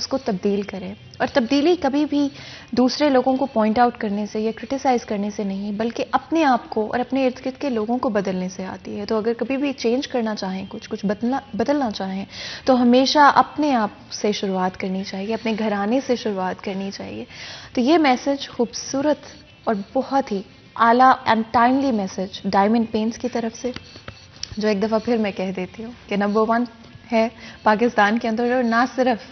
اس کو تبدیل کریں. اور تبدیلی کبھی بھی دوسرے لوگوں کو پوائنٹ آؤٹ کرنے سے یا کرٹیسائز کرنے سے نہیں، بلکہ اپنے آپ کو اور اپنے ارد گرد کے لوگوں کو بدلنے سے آتی ہے. تو اگر کبھی بھی چینج کرنا چاہیں، کچھ بدلنا چاہیں، تو ہمیشہ اپنے آپ سے شروعات کرنی چاہیے، اپنے گھرانے سے شروعات کرنی چاہیے. تو یہ میسج خوبصورت اور بہت ہی اعلیٰ and timely message diamond paints کی طرف سے، جو ایک دفعہ پھر میں کہہ دیتی ہوں کہ نمبر 1 ہے پاکستان کے اندر، اور نہ صرف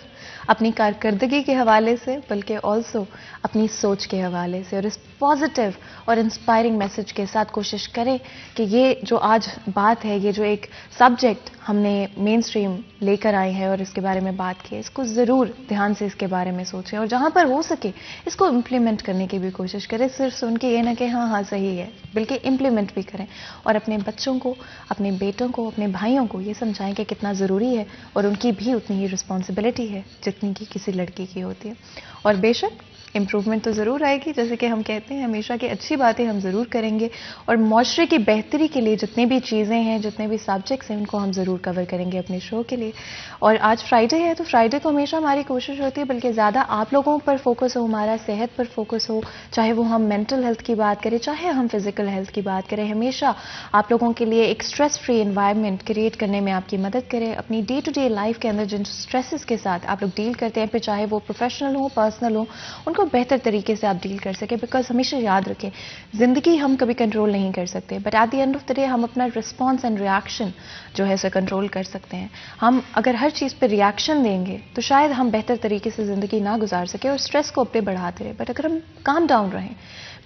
اپنی کارکردگی کے حوالے سے بلکہ آلسو اپنی سوچ کے حوالے سے. اور اس پازیٹیو اور انسپائرنگ میسج کے ساتھ کوشش کریں کہ یہ جو آج بات ہے، یہ جو ایک سبجیکٹ ہم نے مین سٹریم لے کر آئے ہیں اور اس کے بارے میں بات کی ہے، اس کو ضرور دھیان سے اس کے بارے میں سوچیں، اور جہاں پر ہو سکے اس کو امپلیمنٹ کرنے کی بھی کوشش کریں. صرف سن کے یہ نہ کہ ہاں صحیح ہے، بلکہ امپلیمنٹ بھی کریں. اور اپنے بچوں کو، اپنے بیٹوں کو، اپنے بھائیوں کو یہ سمجھائیں کہ کتنا ضروری ہے، اور ان کی بھی اتنی ہی رسپانسبلٹی ہے جتنی کہ کسی لڑکی کی ہوتی ہے. اور بے شک امپروومنٹ تو ضرور آئے گی، جیسے کہ ہم کہتے ہیں ہمیشہ کہ اچھی باتیں ہم ضرور کریں گے، اور معاشرے کی بہتری کے لیے جتنی بھی چیزیں ہیں، جتنے بھی سبجیکٹس ہیں، ان کو ہم ضرور کور کریں گے اپنے شو کے لیے. اور آج فرائیڈے ہے، تو فرائیڈے کو ہمیشہ ہماری کوشش ہوتی ہے بلکہ زیادہ آپ لوگوں پر فوکس ہو، ہمارا صحت پر فوکس ہو، چاہے وہ ہم مینٹل ہیلتھ کی بات کریں، چاہے ہم فزیکل ہیلتھ کی بات کریں. ہمیشہ آپ لوگوں کے لیے ایک سٹریس فری انوائرمنٹ کریٹ کرنے میں آپ کی مدد کریں. اپنی ڈے ٹو ڈے لائف کے اندر جن سٹریسز کے ساتھ آپ لوگ ڈیل کرتے ہیں، پھر چاہے وہ پروفیشنل ہو، پرسنل ہو، ان کو بہتر طریقے سے آپ ڈیل کر سکیں. بیکاز ہمیشہ یاد رکھیں، زندگی ہم کبھی کنٹرول نہیں کر سکتے، but at the end of the day ہم اپنا رسپانس اینڈ ریاکشن جو ہے اسے کنٹرول کر سکتے ہیں. ہم اگر ہر چیز پہ ریاکشن دیں گے تو شاید ہم بہتر طریقے سے زندگی نہ گزار سکیں اور اسٹریس کو اپنے بڑھاتے رہیں. بٹ اگر ہم کام ڈاؤن رہیں،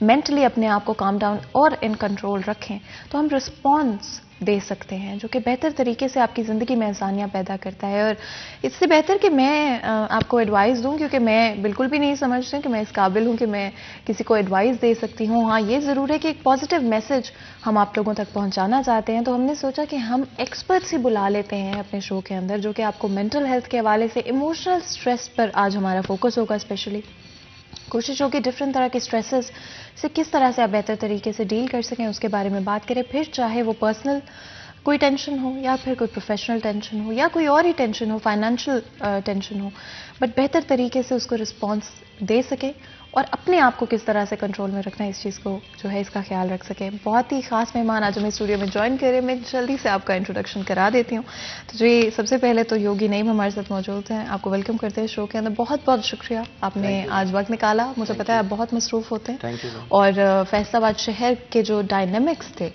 مینٹلی اپنے آپ کو کام ڈاؤن اور ان کنٹرول رکھیں، تو ہم رسپانس دے سکتے ہیں جو کہ بہتر طریقے سے آپ کی زندگی میں آسانیاں پیدا کرتا ہے. اور اس سے بہتر کہ میں آپ کو ایڈوائز دوں، کیونکہ میں بالکل بھی نہیں سمجھتی کہ میں اس قابل ہوں کہ میں کسی کو ایڈوائز دے سکتی ہوں. ہاں یہ ضرور ہے کہ ایک پازیٹیو میسج ہم آپ لوگوں تک پہنچانا چاہتے ہیں، تو ہم نے سوچا کہ ہم ایکسپرٹس ہی بلا لیتے ہیں اپنے شو کے اندر، جو کہ آپ کو مینٹل ہیلتھ کے حوالے سے، ایموشنل سٹریس پر آج ہمارا فوکس ہوگا. اسپیشلی کوشش ہوگی ڈفرینٹ طرح کے سٹریسز سے کس طرح سے آپ بہتر طریقے سے ڈیل کر سکیں، اس کے بارے میں بات کریں. پھر چاہے وہ پرسنل کوئی ٹینشن ہو، یا پھر کوئی پروفیشنل ٹینشن ہو، یا کوئی اور ہی ٹینشن ہو، فائنینشیل ٹینشن ہو، بٹ بہتر طریقے سے اس کو رسپانس دے سکیں اور اپنے آپ کو کس طرح سے کنٹرول میں رکھنا ہے، اس چیز کو جو ہے اس کا خیال رکھ سکیں. بہت ہی خاص مہمان آج ہمیں اسٹوڈیو میں جوائن کرے. میں جلدی سے آپ کا انٹروڈکشن کرا دیتی ہوں. تو جی سب سے پہلے تو یوگی نعیم ہمارے ساتھ موجود ہیں. آپ کو ویلکم کرتے ہیں شو کے اندر. بہت بہت شکریہ آپ نے آج وقت نکالا. مجھے پتا ہے آپ بہت مصروف ہوتے ہیں، اور فیصل آباد شہر کے جو ڈائنامکس تھے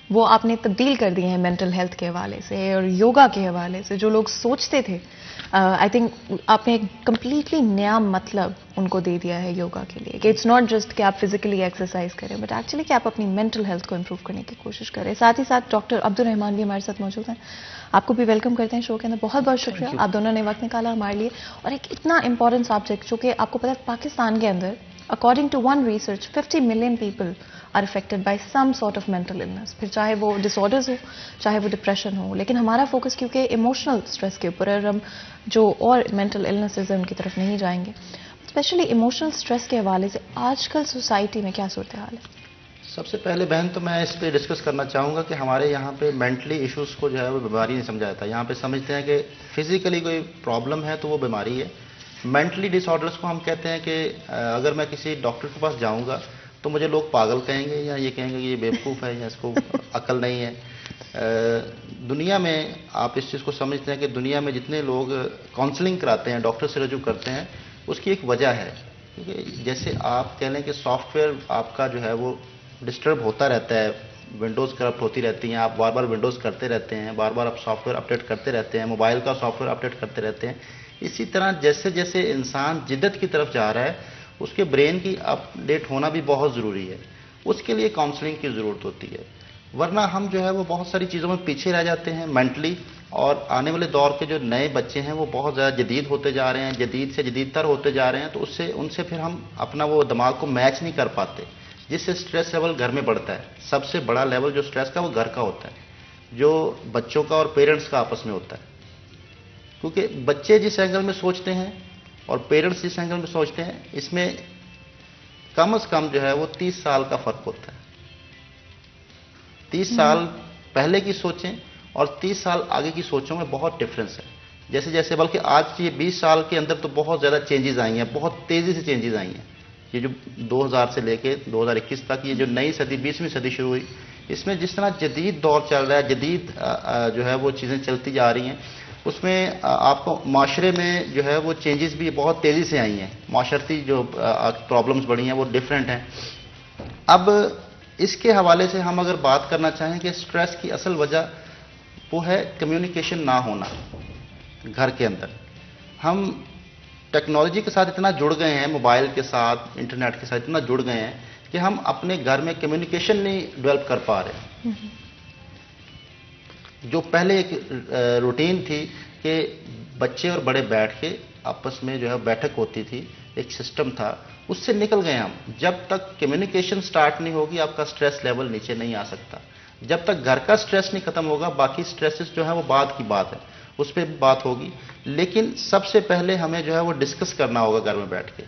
وہ آپ نے تبدیل کر دیے ہیں مینٹل ہیلتھ کے حوالے سے اور یوگا کے حوالے سے. جو لوگ سوچتے تھے، آئی تھنک آپ نے ایک کمپلیٹلی نیا مطلب ان کو دے دیا ہے یوگا کے لیے، کہ اٹس ناٹ جسٹ کہ آپ فزیکلی ایکسرسائز کریں، بٹ ایکچولی کہ آپ اپنی مینٹل ہیلتھ کو امپروو کرنے کی کوشش کریں. ساتھ ہی ساتھ ڈاکٹر عبدالرحمان بھی ہمارے ساتھ موجود ہیں. آپ کو بھی ویلکم کرتے ہیں شو کے اندر. بہت بہت شکریہ، آپ دونوں نے وقت نکالا ہمارے لیے. اور ایک اتنا امپورٹنٹ سبجیکٹ جو کہ آپ کو پتا ہے پاکستان کے اندر according to one research 50 million people are affected by some sort of mental illness. پھر چاہے وہ ڈس آرڈرز ہو، چاہے وہ ڈپریشن ہو، لیکن ہمارا فوکس کیونکہ ایموشنل اسٹریس کے اوپر ہے، اور ہم جو اور مینٹل النسز ہیں ان کی طرف نہیں جائیں گے. اسپیشلی ایموشنل اسٹریس کے حوالے سے آج کل سوسائٹی میں کیا صورتحال ہے؟ سب سے پہلے بہن تو میں اس پہ ڈسکس کرنا چاہوں گا کہ ہمارے یہاں پہ مینٹلی ایشوز کو جو ہے وہ بیماری نہیں سمجھا جاتا. یہاں پہ سمجھتے ہیں کہ فزیکلی کوئی پرابلم ہے تو وہ بیماری ہے. مینٹلی ڈس آرڈرس کو ہم کہتے ہیں کہ اگر میں کسی ڈاکٹر کے پاس جاؤں گا تو مجھے لوگ پاگل کہیں گے، یا یہ کہیں گے کہ یہ بیوقوف ہے، یا اس کو عقل نہیں ہے. دنیا میں آپ اس چیز کو سمجھتے ہیں کہ دنیا میں جتنے لوگ کاؤنسلنگ کراتے ہیں، ڈاکٹر سے رجوع کرتے ہیں، اس کی ایک وجہ ہے. کیونکہ جیسے آپ کہہ لیں کہ سافٹ ویئر آپ کا جو ہے وہ ڈسٹرب ہوتا رہتا ہے، ونڈوز کرپٹ ہوتی رہتی ہیں، آپ بار بار ونڈوز کرتے رہتے ہیں، بار بار آپ سافٹ ویئر اپڈیٹ کرتے رہتے ہیں، موبائل کا سافٹ ویئر اپڈیٹ کرتے رہتے ہیں. اسی طرح جیسے جیسے انسان جدت کی طرف جا رہا ہے، اس کے برین کی اپڈیٹ ہونا بھی بہت ضروری ہے. اس کے لیے کاؤنسلنگ کی ضرورت ہوتی ہے، ورنہ ہم جو ہے وہ بہت ساری چیزوں میں پیچھے رہ جاتے ہیں مینٹلی. اور آنے والے دور کے جو نئے بچے ہیں وہ بہت زیادہ جدید ہوتے جا رہے ہیں، جدید سے جدید تر ہوتے جا رہے ہیں، تو ان سے پھر ہم اپنا وہ دماغ کو میچ نہیں کر پاتے، جس سے سٹریس لیول گھر میں بڑھتا ہے. سب سے بڑا لیول جو سٹریس کا وہ گھر کا ہوتا ہے، جو بچوں کا اور پیرنٹس کا آپس میں ہوتا ہے. کیونکہ بچے جس اینگل میں سوچتے ہیں اور پیرنٹس جس اینگل میں سوچتے ہیں، اس میں کم از کم جو ہے وہ 30 سال کا فرق ہوتا ہے. 30 سال پہلے کی سوچیں اور 30 سال آگے کی سوچوں میں بہت ڈفرینس ہے. جیسے جیسے، بلکہ آج یہ 20 سال کے اندر تو بہت زیادہ چینجز آئی ہیں، بہت تیزی سے چینجز آئی ہیں. یہ جو 2000 سے لے کے 2021 تک یہ جو نئی صدی 20ویں صدی شروع ہوئی، اس میں جس طرح جدید دور چل رہا ہے، جدید جو ہے وہ چیزیں چلتی جا رہی ہیں، اس میں آپ کو معاشرے میں جو ہے وہ چینجز بھی بہت تیزی سے آئی ہیں. معاشرتی جو پرابلمز بڑھی ہیں وہ ڈیفرنٹ ہیں. اب اس کے حوالے سے ہم اگر بات کرنا چاہیں کہ سٹریس کی اصل وجہ وہ ہے کمیونیکیشن نہ ہونا. گھر کے اندر ہم ٹیکنالوجی کے ساتھ اتنا جڑ گئے ہیں، موبائل کے ساتھ، انٹرنیٹ کے ساتھ اتنا جڑ گئے ہیں کہ ہم اپنے گھر میں کمیونیکیشن نہیں ڈیولپ کر پا رہے. جو پہلے ایک روٹین تھی کہ بچے اور بڑے بیٹھ کے آپس میں جو ہے بیٹھک ہوتی تھی، ایک سسٹم تھا، اس سے نکل گئے ہم. جب تک کمیونیکیشن سٹارٹ نہیں ہوگی آپ کا سٹریس لیول نیچے نہیں آ سکتا. جب تک گھر کا سٹریس نہیں ختم ہوگا باقی سٹریسز جو ہیں وہ بعد کی بات ہے، اس پہ بات ہوگی. لیکن سب سے پہلے ہمیں جو ہے وہ ڈسکس کرنا ہوگا گھر میں بیٹھ کے.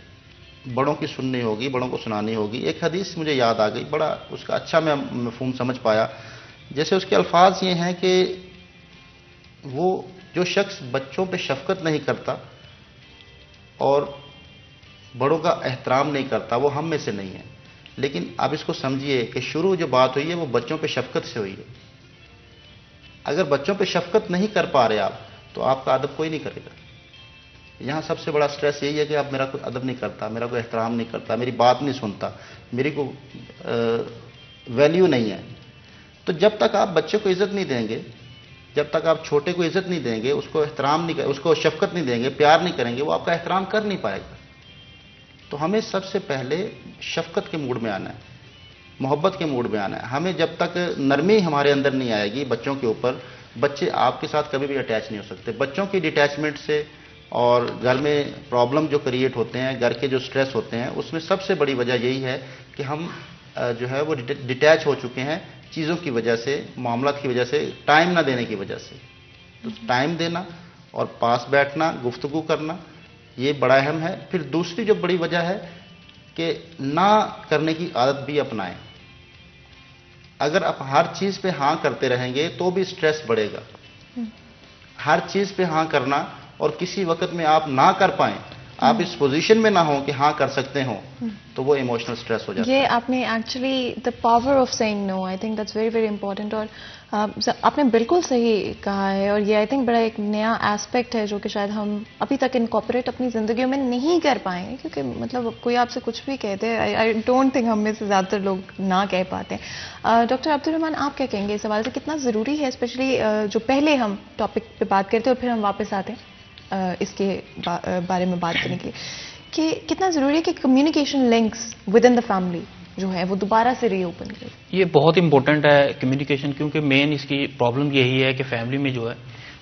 بڑوں کی سننی ہوگی، بڑوں کو سنانی ہوگی. ایک حدیث مجھے یاد آ گئی، بڑا اس کا اچھا میں مفہوم سمجھ پایا. جیسے اس کے الفاظ یہ ہیں کہ وہ جو شخص بچوں پہ شفقت نہیں کرتا اور بڑوں کا احترام نہیں کرتا وہ ہم میں سے نہیں ہے. لیکن آپ اس کو سمجھیے کہ شروع جو بات ہوئی ہے وہ بچوں پہ شفقت سے ہوئی ہے. اگر بچوں پہ شفقت نہیں کر پا رہے آپ تو آپ کا ادب کوئی نہیں کرے گا. یہاں سب سے بڑا سٹریس یہی ہے کہ آپ میرا کوئی ادب نہیں کرتا، میرا کوئی احترام نہیں کرتا، میری بات نہیں سنتا، میری کو ویلیو نہیں ہے. تو جب تک آپ بچے کو عزت نہیں دیں گے، جب تک آپ چھوٹے کو عزت نہیں دیں گے، اس کو احترام نہیں، اس کو شفقت نہیں دیں گے، پیار نہیں کریں گے، وہ آپ کا احترام کر نہیں پائے گا. تو ہمیں سب سے پہلے شفقت کے موڈ میں آنا ہے، محبت کے موڈ میں آنا ہے. ہمیں جب تک نرمی ہمارے اندر نہیں آئے گی بچوں کے اوپر، بچے آپ کے ساتھ کبھی بھی اٹیچ نہیں ہو سکتے. بچوں کی ڈیٹیچمنٹ سے اور گھر میں پرابلم جو کریٹ ہوتے ہیں، گھر کے جو سٹریس ہوتے ہیں، اس میں سب سے بڑی وجہ یہی ہے کہ ہم جو ہے وہ ڈیٹیچ ہو چکے ہیں چیزوں کی وجہ سے، معاملات کی وجہ سے، ٹائم نہ دینے کی وجہ سے. تو ٹائم دینا اور پاس بیٹھنا، گفتگو کرنا، یہ بڑا اہم ہے. پھر دوسری جو بڑی وجہ ہے کہ نہ کرنے کی عادت بھی اپنائیں. اگر آپ ہر چیز پہ ہاں کرتے رہیں گے تو بھی سٹریس بڑھے گا. ہر چیز پہ ہاں کرنا اور کسی وقت میں آپ نہ کر پائیں، آپ اس پوزیشن میں نہ ہوں کہ ہاں کر سکتے ہوں، تو وہ ایموشنل سٹریس ہو جاتا ہے. یہ آپ نے actually the power of saying no, I think that's very very important. اور آپ نے بالکل صحیح کہا ہے، اور یہ آئی تھنک بڑا ایک نیا ایسپیکٹ ہے جو کہ شاید ہم ابھی تک انکارپوریٹ اپنی زندگیوں میں نہیں کر پائیں گے. کیونکہ مطلب کوئی آپ سے کچھ بھی کہتے ہیں، آئی ڈونٹ تھنک ہم میں سے زیادہ تر لوگ نہ کہہ پاتے ہیں. ڈاکٹر عبدالرحمان، آپ کیا کہیں گے اس حوالے سے؟ کتنا ضروری ہے، اسپیشلی جو پہلے ہم ٹاپک پہ بات کرتے اور پھر ہم واپس آتے ہیں اس کے بارے میں بات کرنے کے لیے، کہ کتنا ضروری ہے کہ communication links with in the family جو ہے وہ دوبارہ سے ری اوپن کرے؟ یہ بہت امپورٹنٹ ہے کمیونیکیشن، کیونکہ مین اس کی پرابلم یہی ہے کہ فیملی میں جو ہے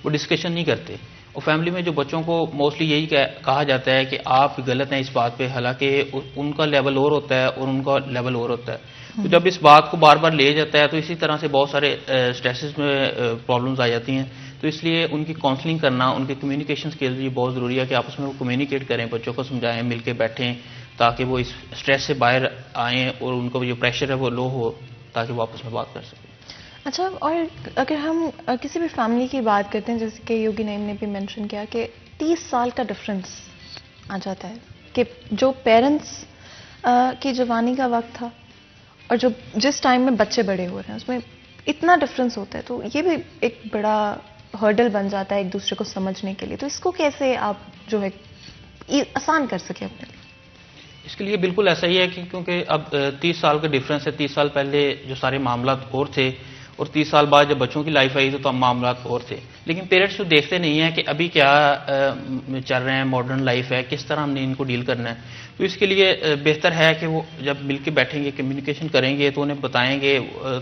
وہ ڈسکشن نہیں کرتے. اور فیملی میں جو بچوں کو موسٹلی یہی کہا جاتا ہے کہ آپ غلط ہیں اس بات پہ، حالانکہ ان کا لیول اور ہوتا ہے اور ان کا لیول اور ہوتا ہے. تو جب اس بات کو بار بار لے جاتا ہے تو اسی طرح سے بہت سارے اسٹریسز میں پرابلمز آ جاتی ہیں. تو اس لیے ان کی کاؤنسلنگ کرنا، ان کے کمیونیکیشن اسکلز یہ بہت ضروری ہے کہ آپس میں وہ کمیونیکیٹ کریں، بچوں کو سمجھائیں، مل کے بیٹھیں، تاکہ وہ اس اسٹریس سے باہر آئیں اور ان کو جو پریشر ہے وہ لو ہو، تاکہ وہ آپس میں بات کر سکیں. اچھا، اور اگر ہم کسی بھی فیملی کی بات کرتے ہیں، جیسے کہ یوگی نیم نے بھی مینشن کیا کہ 30 سال کا ڈفرنس آ جاتا ہے، کہ جو پیرنٹس کی جوانی کا وقت تھا اور جو جس ٹائم میں بچے بڑے ہو رہے ہیں اس میں اتنا ڈفرنس ہوتا ہے. تو یہ بھی ایک بڑا ہرڈل بن جاتا ہے ایک دوسرے کو سمجھنے کے لیے. تو اس کو کیسے آپ جو ہے آسان کر سکیں اپنے لیے؟ اس کے لیے بالکل ایسا ہی ہے کہ کیونکہ اب 30 سال کا ڈفرنس ہے. 30 سال پہلے جو سارے معاملات اور تھے اور 30 سال بعد جب بچوں کی لائف آئی تو تب معاملات اور تھے. لیکن پیرنٹس تو دیکھتے نہیں ہیں کہ ابھی کیا چل رہے ہیں، ماڈرن لائف ہے، کس طرح ہم نے ان کو ڈیل کرنا ہے. تو اس کے لیے بہتر ہے کہ وہ جب مل کے بیٹھیں گے، کمیونیکیشن کریں گے تو انہیں بتائیں گے.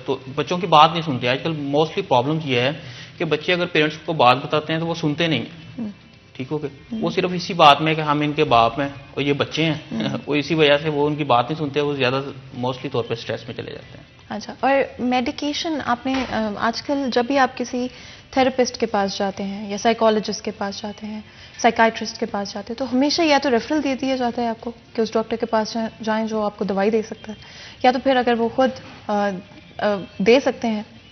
تو بچوں کی بات نہیں سنتے. آج کل موسٹلی پرابلم یہ ہے کہ بچے اگر پیرنٹس کو بات بتاتے ہیں تو وہ سنتے نہیں ہیں. ٹھیک ہو گیا، وہ صرف اسی بات میں کہ ہم ان کے باپ ہیں اور یہ بچے ہیں، وہ اسی وجہ سے وہ ان کی بات نہیں سنتے، وہ زیادہ موسٹلی طور پہ سٹریس میں چلے جاتے ہیں. اچھا، اور میڈیکیشن آپ نے آج کل جب بھی آپ کسی تھراپسٹ کے پاس جاتے ہیں یا سائیکالوجسٹ کے پاس جاتے ہیں، سائیکائٹرسٹ کے پاس جاتے ہیں، تو ہمیشہ یا تو ریفرل دے دیا جاتا ہے آپ کو کہ اس ڈاکٹر کے پاس جائیں جو آپ کو دوائی دے سکتا ہے، یا تو پھر اگر وہ خود دے سکتے ہیں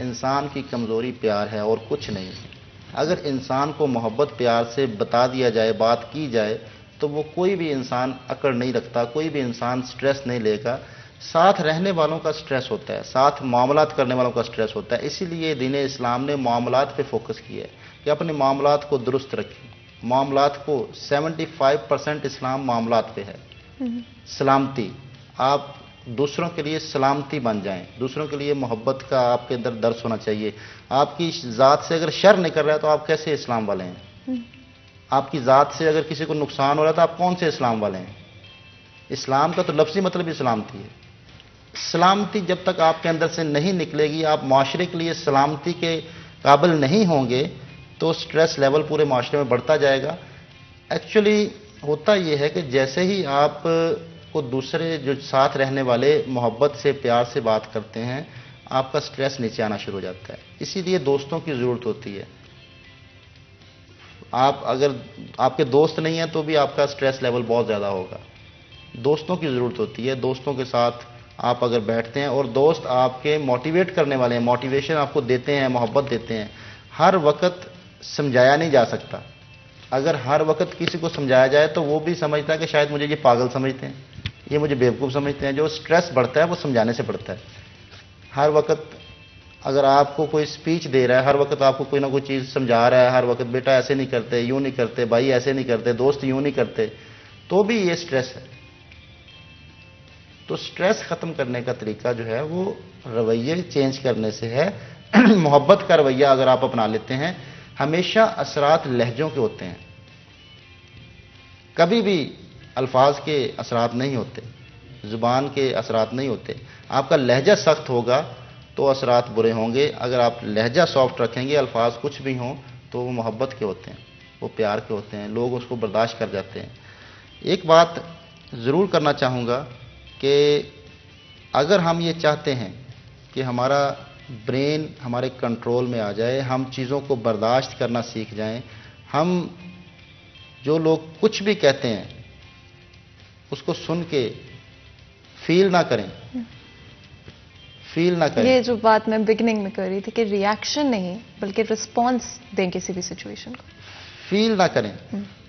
انسان کی کمزوری پیار ہے اور کچھ نہیں. اگر انسان کو محبت پیار سے بتا دیا جائے, بات کی جائے, تو وہ کوئی بھی انسان اکڑ نہیں رکھتا, کوئی بھی انسان سٹریس نہیں لے گا. ساتھ رہنے والوں کا سٹریس ہوتا ہے, ساتھ معاملات کرنے والوں کا سٹریس ہوتا ہے. اسی لیے دین اسلام نے معاملات پہ فوکس کیا ہے کہ اپنے معاملات کو درست رکھیں. معاملات کو 75% اسلام معاملات پہ ہے. سلامتی, آپ دوسروں کے لیے سلامتی بن جائیں, دوسروں کے لیے محبت کا آپ کے اندر درس ہونا چاہیے. آپ کی ذات سے اگر شر نکل رہا ہے تو آپ کیسے اسلام والے ہیں؟ آپ کی ذات سے اگر کسی کو نقصان ہو رہا ہے تو آپ کون سے اسلام والے ہیں؟ اسلام کا تو لفظی مطلب ہی سلامتی ہے. سلامتی جب تک آپ کے اندر سے نہیں نکلے گی, آپ معاشرے کے لیے سلامتی کے قابل نہیں ہوں گے, تو سٹریس لیول پورے معاشرے میں بڑھتا جائے گا. ایکچولی ہوتا یہ ہے کہ جیسے ہی آپ کو دوسرے جو ساتھ رہنے والے محبت سے پیار سے بات کرتے ہیں, آپ کا سٹریس نیچے آنا شروع ہو جاتا ہے. اسی لیے دوستوں کی ضرورت ہوتی ہے. آپ اگر آپ کے دوست نہیں ہیں تو بھی آپ کا سٹریس لیول بہت زیادہ ہوگا. دوستوں کی ضرورت ہوتی ہے. دوستوں کے ساتھ آپ اگر بیٹھتے ہیں اور دوست آپ کے موٹیویٹ کرنے والے ہیں, موٹیویشن آپ کو دیتے ہیں, محبت دیتے ہیں. ہر وقت سمجھایا نہیں جا سکتا. اگر ہر وقت کسی کو سمجھایا جائے تو وہ بھی سمجھتا ہے کہ شاید مجھے یہ پاگل سمجھتے ہیں, یہ مجھے بیوقوف سمجھتے ہیں. جو سٹریس بڑھتا ہے وہ سمجھانے سے بڑھتا ہے. ہر وقت اگر آپ کو کوئی سپیچ دے رہا ہے, ہر وقت آپ کو کوئی نہ کوئی چیز سمجھا رہا ہے, ہر وقت بیٹا ایسے نہیں کرتے, یوں نہیں کرتے, بھائی ایسے نہیں کرتے, دوست یوں نہیں کرتے, تو بھی یہ سٹریس ہے. تو سٹریس ختم کرنے کا طریقہ جو ہے وہ رویے چینج کرنے سے ہے. محبت کا رویہ اگر آپ اپنا لیتے ہیں, ہمیشہ اثرات لہجوں کے ہوتے ہیں, کبھی بھی الفاظ کے اثرات نہیں ہوتے, زبان کے اثرات نہیں ہوتے. آپ کا لہجہ سخت ہوگا تو اثرات برے ہوں گے. اگر آپ لہجہ سافٹ رکھیں گے, الفاظ کچھ بھی ہوں, تو وہ محبت کے ہوتے ہیں, وہ پیار کے ہوتے ہیں, لوگ اس کو برداشت کر جاتے ہیں. ایک بات ضرور کرنا چاہوں گا کہ اگر ہم یہ چاہتے ہیں کہ ہمارا برین ہمارے کنٹرول میں آ جائے, ہم چیزوں کو برداشت کرنا سیکھ جائیں, ہم جو لوگ کچھ بھی کہتے ہیں اس کو سن کے فیل نہ کریں, فیل نہ کریں. یہ جو بات میں بگننگ میں کر رہی تھی کہ ریاکشن نہیں بلکہ رسپانس دیں کسی بھی سچویشن کو, فیل نہ کریں,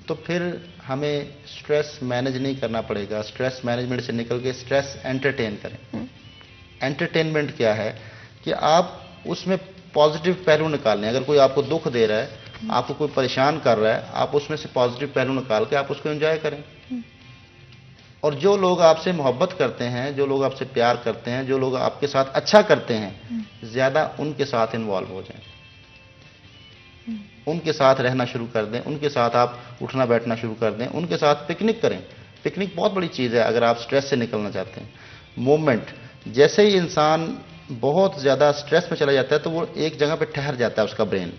تو پھر ہمیں سٹریس مینج نہیں کرنا پڑے گا. سٹریس مینجمنٹ سے نکل کے سٹریس انٹرٹین کریں. انٹرٹینمنٹ کیا ہے کہ آپ اس میں پازیٹیو پہلو نکال لیں. اگر کوئی آپ کو دکھ دے رہا ہے, آپ کو کوئی پریشان کر رہا ہے, آپ اس میں سے پازیٹیو پہلو نکال کے آپ اس کو انجوائے کریں. اور جو لوگ آپ سے محبت کرتے ہیں, جو لوگ آپ سے پیار کرتے ہیں, جو لوگ آپ کے ساتھ اچھا کرتے ہیں, زیادہ ان کے ساتھ انوالو ہو جائیں, ان کے ساتھ رہنا شروع کر دیں, ان کے ساتھ آپ اٹھنا بیٹھنا شروع کر دیں, ان کے ساتھ پکنک کریں. پکنک بہت بڑی چیز ہے اگر آپ سٹریس سے نکلنا چاہتے ہیں. مومنٹ, جیسے ہی انسان بہت زیادہ سٹریس میں چلا جاتا ہے تو وہ ایک جگہ پہ ٹھہر جاتا ہے, اس کا برین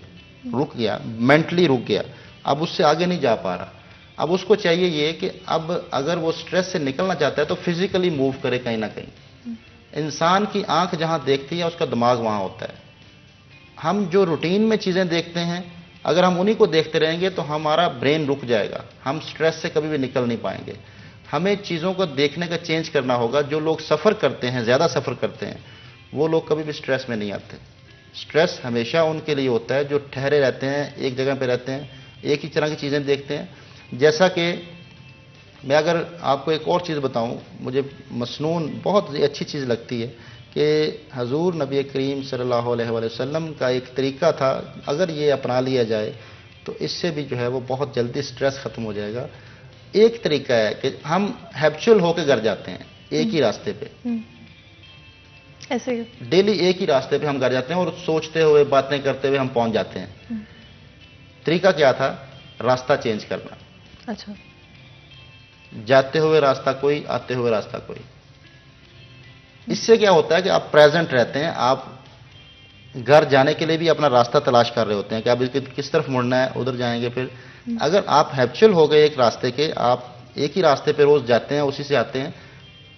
رک گیا, مینٹلی رک گیا, اب اس سے آگے نہیں جا پا رہا. اب اس کو چاہیے یہ کہ اب اگر وہ سٹریس سے نکلنا چاہتا ہے تو فزیکلی موو کرے کہیں نہ کہیں. انسان کی آنکھ جہاں دیکھتی ہے اس کا دماغ وہاں ہوتا ہے. ہم جو روٹین میں چیزیں دیکھتے ہیں, اگر ہم انہی کو دیکھتے رہیں گے تو ہمارا برین رک جائے گا, ہم سٹریس سے کبھی بھی نکل نہیں پائیں گے. ہمیں چیزوں کو دیکھنے کا چینج کرنا ہوگا. جو لوگ سفر کرتے ہیں, زیادہ سفر کرتے ہیں, وہ لوگ کبھی بھی سٹریس میں نہیں آتے. سٹریس ہمیشہ ان کے لیے ہوتا ہے جو ٹھہرے رہتے ہیں, ایک جگہ پہ رہتے ہیں, ایک ہی طرح کی چیزیں دیکھتے ہیں. جیسا کہ میں اگر آپ کو ایک اور چیز بتاؤں, مجھے مسنون بہت اچھی چیز لگتی ہے کہ حضور نبی کریم صلی اللہ علیہ وآلہ وسلم کا ایک طریقہ تھا, اگر یہ اپنا لیا جائے تو اس سے بھی جو ہے وہ بہت جلدی سٹریس ختم ہو جائے گا. ایک طریقہ ہے کہ ہم ہیبچول ہو کے گھر جاتے ہیں, ایک ہی راستے پہ, ایسے ڈیلی ایک ہی راستے پہ ہم گھر جاتے ہیں اور سوچتے ہوئے باتیں کرتے ہوئے ہم پہنچ جاتے ہیں. طریقہ کیا تھا؟ راستہ چینج کرنا. اچھا, جاتے ہوئے راستہ کوئی, آتے ہوئے راستہ کوئی. اس سے کیا ہوتا ہے کہ آپ پریزنٹ رہتے ہیں, آپ گھر جانے کے لیے بھی اپنا راستہ تلاش کر رہے ہوتے ہیں کہ اب کس طرف مڑنا ہے, ادھر جائیں گے. پھر اگر آپ ہیبچول ہو گئے ایک راستے کے, آپ ایک ہی راستے پہ روز جاتے ہیں, اسی سے آتے ہیں,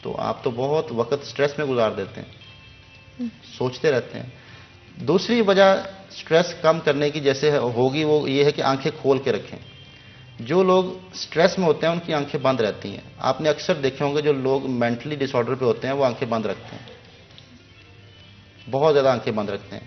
تو آپ تو بہت وقت سٹریس میں گزار دیتے ہیں, سوچتے رہتے ہیں. دوسری وجہ سٹریس کم کرنے کی جیسے ہوگی وہ یہ ہے کہ آنکھیں کھول کے رکھیں. جو لوگ سٹریس میں ہوتے ہیں ان کی آنکھیں بند رہتی ہیں. آپ نے اکثر دیکھے ہوں گے جو لوگ مینٹلی ڈس آرڈر پہ ہوتے ہیں وہ آنکھیں بند رکھتے ہیں, بہت زیادہ آنکھیں بند رکھتے ہیں.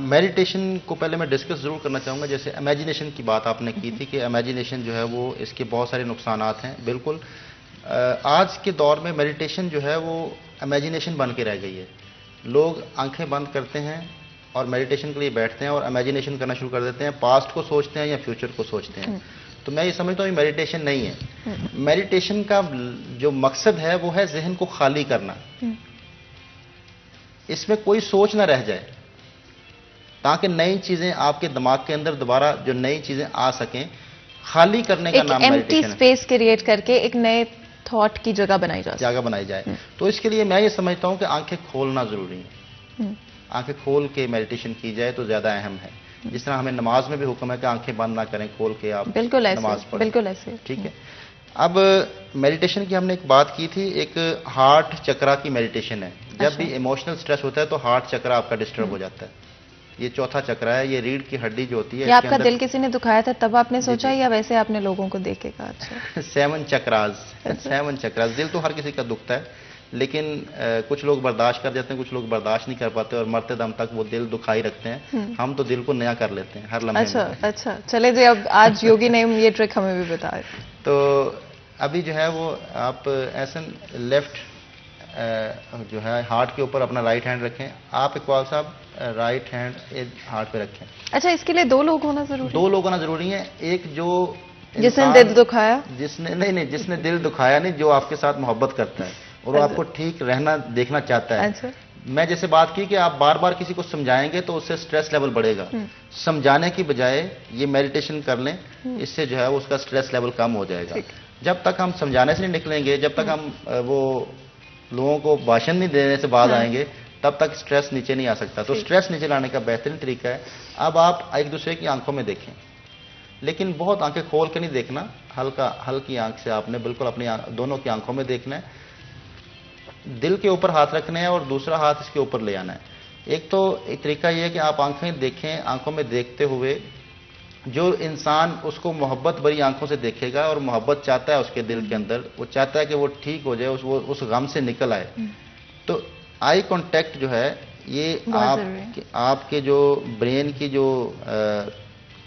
میڈیٹیشن کو پہلے میں ڈسکس ضرور کرنا چاہوں گا. جیسے امیجنیشن کی بات آپ نے کی تھی کہ امیجنیشن جو ہے وہ اس کے بہت سارے نقصانات ہیں. بالکل آج کے دور میں میڈیٹیشن جو ہے وہ امیجنیشن بن کے رہ گئی ہے. لوگ آنکھیں بند کرتے ہیں اور میڈیٹیشن کے لیے بیٹھتے ہیں اور امیجنیشن کرنا شروع کر دیتے ہیں. پاسٹ کو سوچتے ہیں یا فیوچر کو سوچتے ہیں. تو میں یہ سمجھتا ہوں یہ میڈیٹیشن نہیں ہے. میڈیٹیشن کا جو مقصد ہے وہ ہے ذہن کو خالی کرنا. اس میں کوئی سوچ نہ رہ جائے تاکہ نئی چیزیں آپ کے دماغ کے اندر دوبارہ جو نئی چیزیں آ سکیں. خالی کرنے کا نام ایمٹی میڈیٹیشن ہے. اسپیس کریٹ کر کے ایک نئے تھاٹ کی جگہ بنائی جائے. تو اس کے لیے میں یہ سمجھتا ہوں کہ آنکھیں کھولنا ضروری ہے. آنکھیں کھول کے میڈیٹیشن کی جائے تو زیادہ اہم ہے. جس طرح ہمیں نماز میں بھی حکم ہے کہ آنکھیں بند نہ کریں, کھول کے آپ نماز پڑھیں. بالکل ایسے. ٹھیک ہے. اب میڈیٹیشن کی ہم نے ایک بات کی تھی, ایک ہارٹ چکرا کی میڈیٹیشن ہے. جب بھی ایموشنل سٹریس ہوتا ہے تو ہارٹ چکرا آپ کا ڈسٹرب ہو جاتا ہے. یہ چوتھا چکرا ہے. یہ ریڑھ کی ہڈی جو ہوتی ہے, یا آپ کا دل کسی نے دکھایا تھا تب آپ نے سوچا یا ویسے آپ نے لوگوں کو دیکھ کے کہا؟ اچھا. 7 چکراز. دل تو ہر کسی کا دکھتا ہے لیکن کچھ لوگ برداشت کر جاتے ہیں, کچھ لوگ برداشت نہیں کر پاتے اور مرتے دم تک وہ دل دکھائی رکھتے ہیں. ہم تو دل کو نیا کر لیتے ہیں ہر لمحے. اچھا چلے جی, اب آج یوگی نے یہ ٹرک ہمیں بھی بتایا. تو ابھی جو ہے وہ آپ ایسے لیفٹ جو ہے ہارٹ کے اوپر اپنا رائٹ ہینڈ رکھیں. آپ اقبال صاحب رائٹ ہینڈ ہارٹ پہ رکھیں. اچھا, اس کے لیے 2 لوگ ہونا ضروری؟ 2 لوگ ہونا ضروری ہیں. ایک جو جس نے دل دکھایا, جس نے دل دکھایا نہیں, جو آپ کے ساتھ محبت کرتا ہے اور وہ آپ کو ٹھیک رہنا دیکھنا چاہتا ہے. اچھا. میں جیسے بات کی کہ آپ بار بار کسی کو سمجھائیں گے تو اس سے سٹریس لیول بڑھے گا. سمجھانے کی بجائے یہ میڈیٹیشن کر لیں, اس سے جو ہے اس کا سٹریس لیول کم ہو جائے گا. جب تک ہم سمجھانے سے نہیں نکلیں گے, جب تک ہم وہ لوگوں کو بھاشن نہیں دینے سے باز آئیں گے, تب تک سٹریس نیچے نہیں آ سکتا. تو سٹریس نیچے لانے کا بہترین طریقہ ہے اب آپ ایک دوسرے کی آنکھوں میں دیکھیں, لیکن بہت آنکھیں کھول کے نہیں دیکھنا. ہلکی آنکھ سے آپ نے بالکل اپنی دونوں کی آنکھوں میں دیکھنا ہے. دل کے اوپر ہاتھ رکھنا ہے اور دوسرا ہاتھ اس کے اوپر لے آنا ہے. ایک طریقہ یہ ہے کہ آپ آنکھیں دیکھیں, آنکھوں میں دیکھتے ہوئے جو انسان اس کو محبت بھری آنکھوں سے دیکھے گا اور محبت چاہتا ہے اس کے دل کے اندر, وہ چاہتا ہے کہ وہ ٹھیک ہو جائے, اس غم سے نکل آئے. تو آئی کانٹیکٹ جو ہے یہ آپ کے جو برین کی جو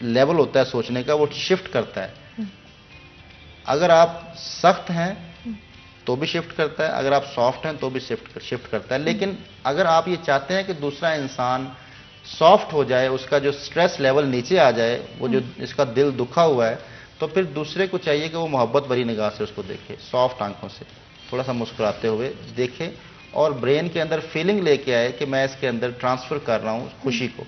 لیول ہوتا ہے سوچنے کا, وہ شفٹ کرتا ہے. اگر آپ سخت ہیں تو بھی شفٹ کرتا ہے, اگر آپ سافٹ ہیں تو بھی شفٹ کرتا ہے. لیکن اگر آپ یہ چاہتے ہیں کہ دوسرا انسان سافٹ ہو جائے, اس کا جو سٹریس لیول نیچے آ جائے, وہ جو اس کا دل دکھا ہوا ہے, تو پھر دوسرے کو چاہیے کہ وہ محبت بھری نگاہ سے اس کو دیکھے, سافٹ آنکھوں سے تھوڑا سا مسکراتے ہوئے دیکھے اور برین کے اندر فیلنگ لے کے آئے کہ میں اس کے اندر ٹرانسفر کر رہا ہوں خوشی کو,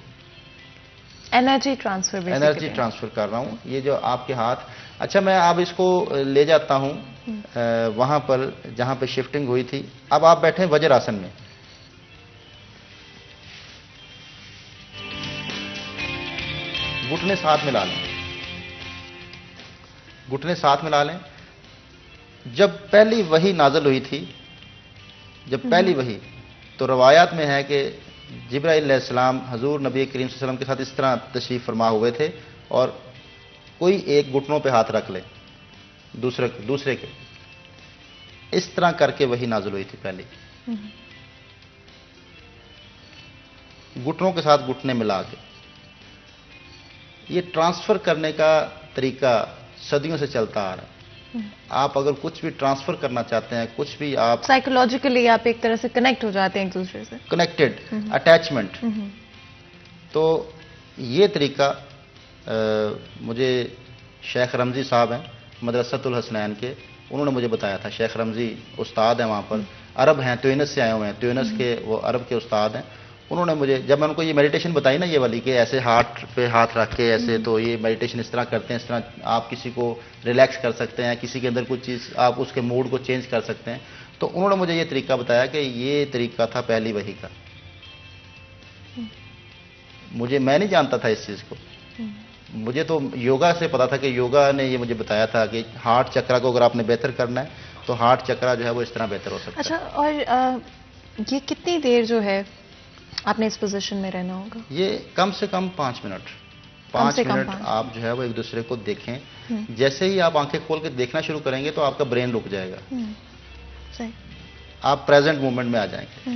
انرجی ٹرانسفر کر رہا ہوں. یہ جو آپ کے ہاتھ, اچھا میں اب اس کو لے جاتا ہوں وہاں پر جہاں پہ شفٹنگ ہوئی تھی. اب آپ بیٹھیں وجر آسن میں, گھٹنے ساتھ ملا لیں, گھٹنے ساتھ ملا لیں. جب پہلی وحی نازل ہوئی تھی, تو روایات میں ہے کہ جبرائیل علیہ السلام حضور نبی کریم صلی اللہ علیہ وسلم کے ساتھ اس طرح تشریف فرما ہوئے تھے اور کوئی ایک گھٹنوں پہ ہاتھ رکھ لے دوسرے کے, اس طرح کر کے وحی نازل ہوئی تھی پہلی. گھٹنوں کے ساتھ گھٹنے ملا کے. یہ ٹرانسفر کرنے کا طریقہ صدیوں سے چلتا آ رہا ہے. آپ اگر کچھ بھی ٹرانسفر کرنا چاہتے ہیں, کچھ بھی آپ سائیکولوجیکلی آپ ایک طرح سے کنیکٹ ہو جاتے ہیں ایک دوسرے سے, کنیکٹڈ اٹیچمنٹ. تو یہ طریقہ مجھے شیخ رمضی صاحب ہیں مدرسۃ الحسنین کے, انہوں نے مجھے بتایا تھا. شیخ رمضی استاد ہیں وہاں پر, عرب ہیں, تیونس سے آئے ہوئے ہیں, تیونس کے وہ عرب کے استاد ہیں. انہوں نے مجھے, جب میں ان کو یہ میڈیٹیشن بتائی نا یہ والی کہ ایسے ہاتھ پہ ہاتھ رکھ کے ایسے, تو یہ میڈیٹیشن اس طرح کرتے ہیں, اس طرح آپ کسی کو ریلیکس کر سکتے ہیں, کسی کے اندر کچھ چیز آپ اس کے موڈ کو چینج کر سکتے ہیں. تو انہوں نے مجھے یہ طریقہ بتایا کہ یہ طریقہ تھا پہلی وحی کا. میں نہیں جانتا تھا اس چیز کو. مجھے تو یوگا سے پتا تھا کہ یوگا نے یہ مجھے بتایا تھا کہ ہارٹ چکرا کو اگر آپ نے بہتر کرنا ہے تو ہارٹ چکرا جو ہے وہ اس طرح بہتر ہو سکتا ہے. اچھا, اور یہ کتنی دیر جو ہے آپ نے اس پوزیشن میں رہنا ہوگا؟ یہ کم سے کم 5 منٹ. 5 منٹ آپ جو ہے وہ ایک دوسرے کو دیکھیں. جیسے ہی آپ آنکھیں کھول کے دیکھنا شروع کریں گے تو آپ کا برین رک جائے گا, آپ پریزنٹ مومنٹ میں آ جائیں گے.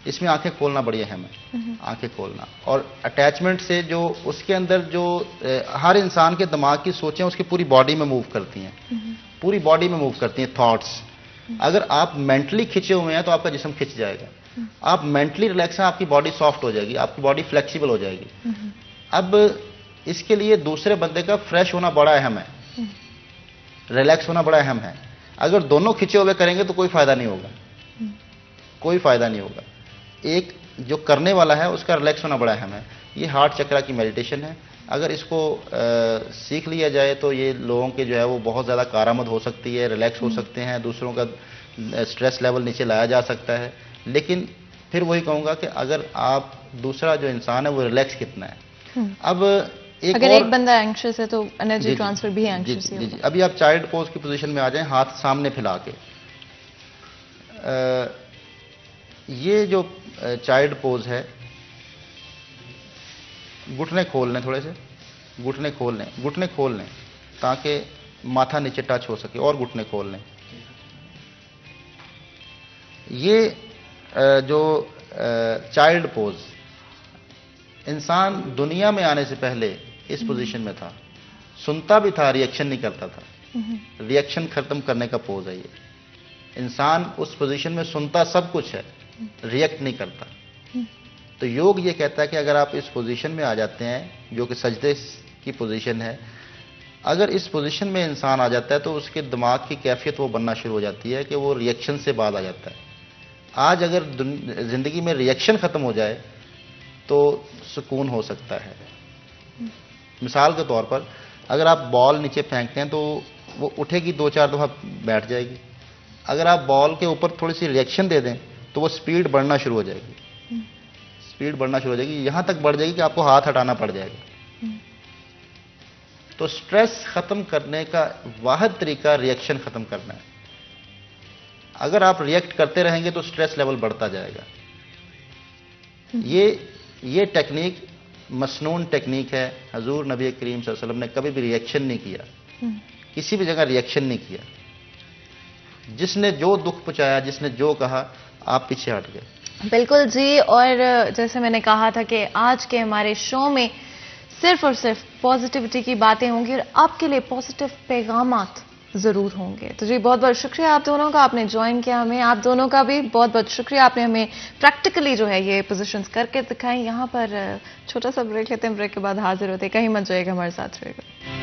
اس میں آنکھیں کھولنا بڑی اہم ہے، آنکھیں کھولنا. اور اٹیچمنٹ سے جو اس کے اندر جو ہر انسان کے دماغ کی سوچیں اس کی پوری باڈی میں موو کرتی ہیں، پوری باڈی میں موو کرتی ہیں تھاٹس. اگر آپ مینٹلی کھنچے ہوئے ہیں تو آپ کا جسم کھنچ جائے گا. آپ مینٹلی ریلیکس ہیں آپ کی باڈی سافٹ ہو جائے گی، آپ کی باڈی فلیکسیبل ہو جائے گی. اب اس کے لیے دوسرے بندے کا فریش ہونا بڑا اہم ہے، ریلیکس ہونا بڑا اہم ہے. اگر دونوں کھنچے ہوئے کریں گے تو کوئی فائدہ نہیں ہوگا، کوئی فائدہ نہیں ہوگا. ایک جو کرنے والا ہے اس کا ریلیکس ہونا بڑا اہم ہے. یہ ہارٹ چکرا کی میڈیٹیشن ہے. اگر اس کو سیکھ لیا جائے تو یہ لوگوں کے جو ہے وہ بہت زیادہ کارآمد ہو سکتی ہے، ریلیکس ہو سکتے ہیں، دوسروں کا سٹریس لیول نیچے لایا جا سکتا ہے. لیکن پھر وہی کہوں گا کہ اگر آپ دوسرا جو انسان ہے وہ ریلیکس کتنا ہے. اب اگر ایک بندہ اینکشس ہے تو انرجی ٹرانسفر بھی اینکشس ہی ہوگا. ابھی آپ چائلڈ پوز کی پوزیشن میں آ جائیں، ہاتھ سامنے پھیلا کے. یہ جو چائلڈ پوز ہے، گھٹنے کھول لیں، تھوڑے سے گھٹنے کھول لیں، گھٹنے کھول لیں تاکہ ماتھا نیچے ٹچ ہو سکے، اور گھٹنے کھول لیں. یہ جو چائلڈ پوز، انسان دنیا میں آنے سے پہلے اس پوزیشن میں تھا، سنتا بھی تھا، ری ایکشن نہیں کرتا تھا. ری ایکشن ختم کرنے کا پوز ہے یہ. انسان اس پوزیشن میں سنتا سب کچھ ہے، ری ایکٹ نہیں کرتا. تو یوگ یہ کہتا ہے کہ اگر آپ اس پوزیشن میں آ جاتے ہیں جو کہ سجدے کی پوزیشن ہے، اگر اس پوزیشن میں انسان آ جاتا ہے تو اس کے دماغ کی کیفیت وہ بننا شروع ہو جاتی ہے کہ وہ ری ایکشن سے بعد آ جاتا ہے. آج اگر زندگی میں ری ایکشن ختم ہو جائے تو سکون ہو سکتا ہے. مثال کے طور پر اگر آپ بال نیچے پھینکتے ہیں تو وہ اٹھے گی، 2-4 دفعہ بیٹھ جائے گی. اگر آپ بال کے اوپر تھوڑی سی ری ایکشن دے دیں تو وہ سپیڈ بڑھنا شروع ہو جائے گی، سپیڈ بڑھنا شروع ہو جائے گی، یہاں تک بڑھ جائے گی کہ آپ کو ہاتھ ہٹانا پڑ جائے گا. تو سٹریس ختم کرنے کا واحد طریقہ ری ایکشن ختم کرنا ہے. اگر آپ ری ایکٹ کرتے رہیں گے تو سٹریس لیول بڑھتا جائے گا. یہ ٹیکنیک مسنون ٹیکنیک ہے. حضور نبی کریم صلی اللہ علیہ وسلم نے کبھی بھی ری ایکشن نہیں کیا، کسی بھی جگہ ری ایکشن نہیں کیا. جس نے جو دکھ پہنچایا، جس نے جو کہا، آپ پیچھے ہٹ گئے. بالکل جی. اور جیسے میں نے کہا تھا کہ آج کے ہمارے شو میں صرف اور صرف پازیٹیوٹی کی باتیں ہوں گی اور آپ کے لیے پازیٹیو پیغامات ضرور ہوں گے. تو جی بہت بہت شکریہ آپ دونوں کا، آپ نے جوائن کیا ہمیں. آپ دونوں کا بھی بہت بہت شکریہ، آپ نے ہمیں پریکٹیکلی جو ہے یہ پوزیشنز کر کے دکھائیں. یہاں پر چھوٹا سا بریک لیتے ہیں، بریک کے بعد حاضر ہوتے ہیں. کہیں مت جائے گا، ہمارے ساتھ رہے گا.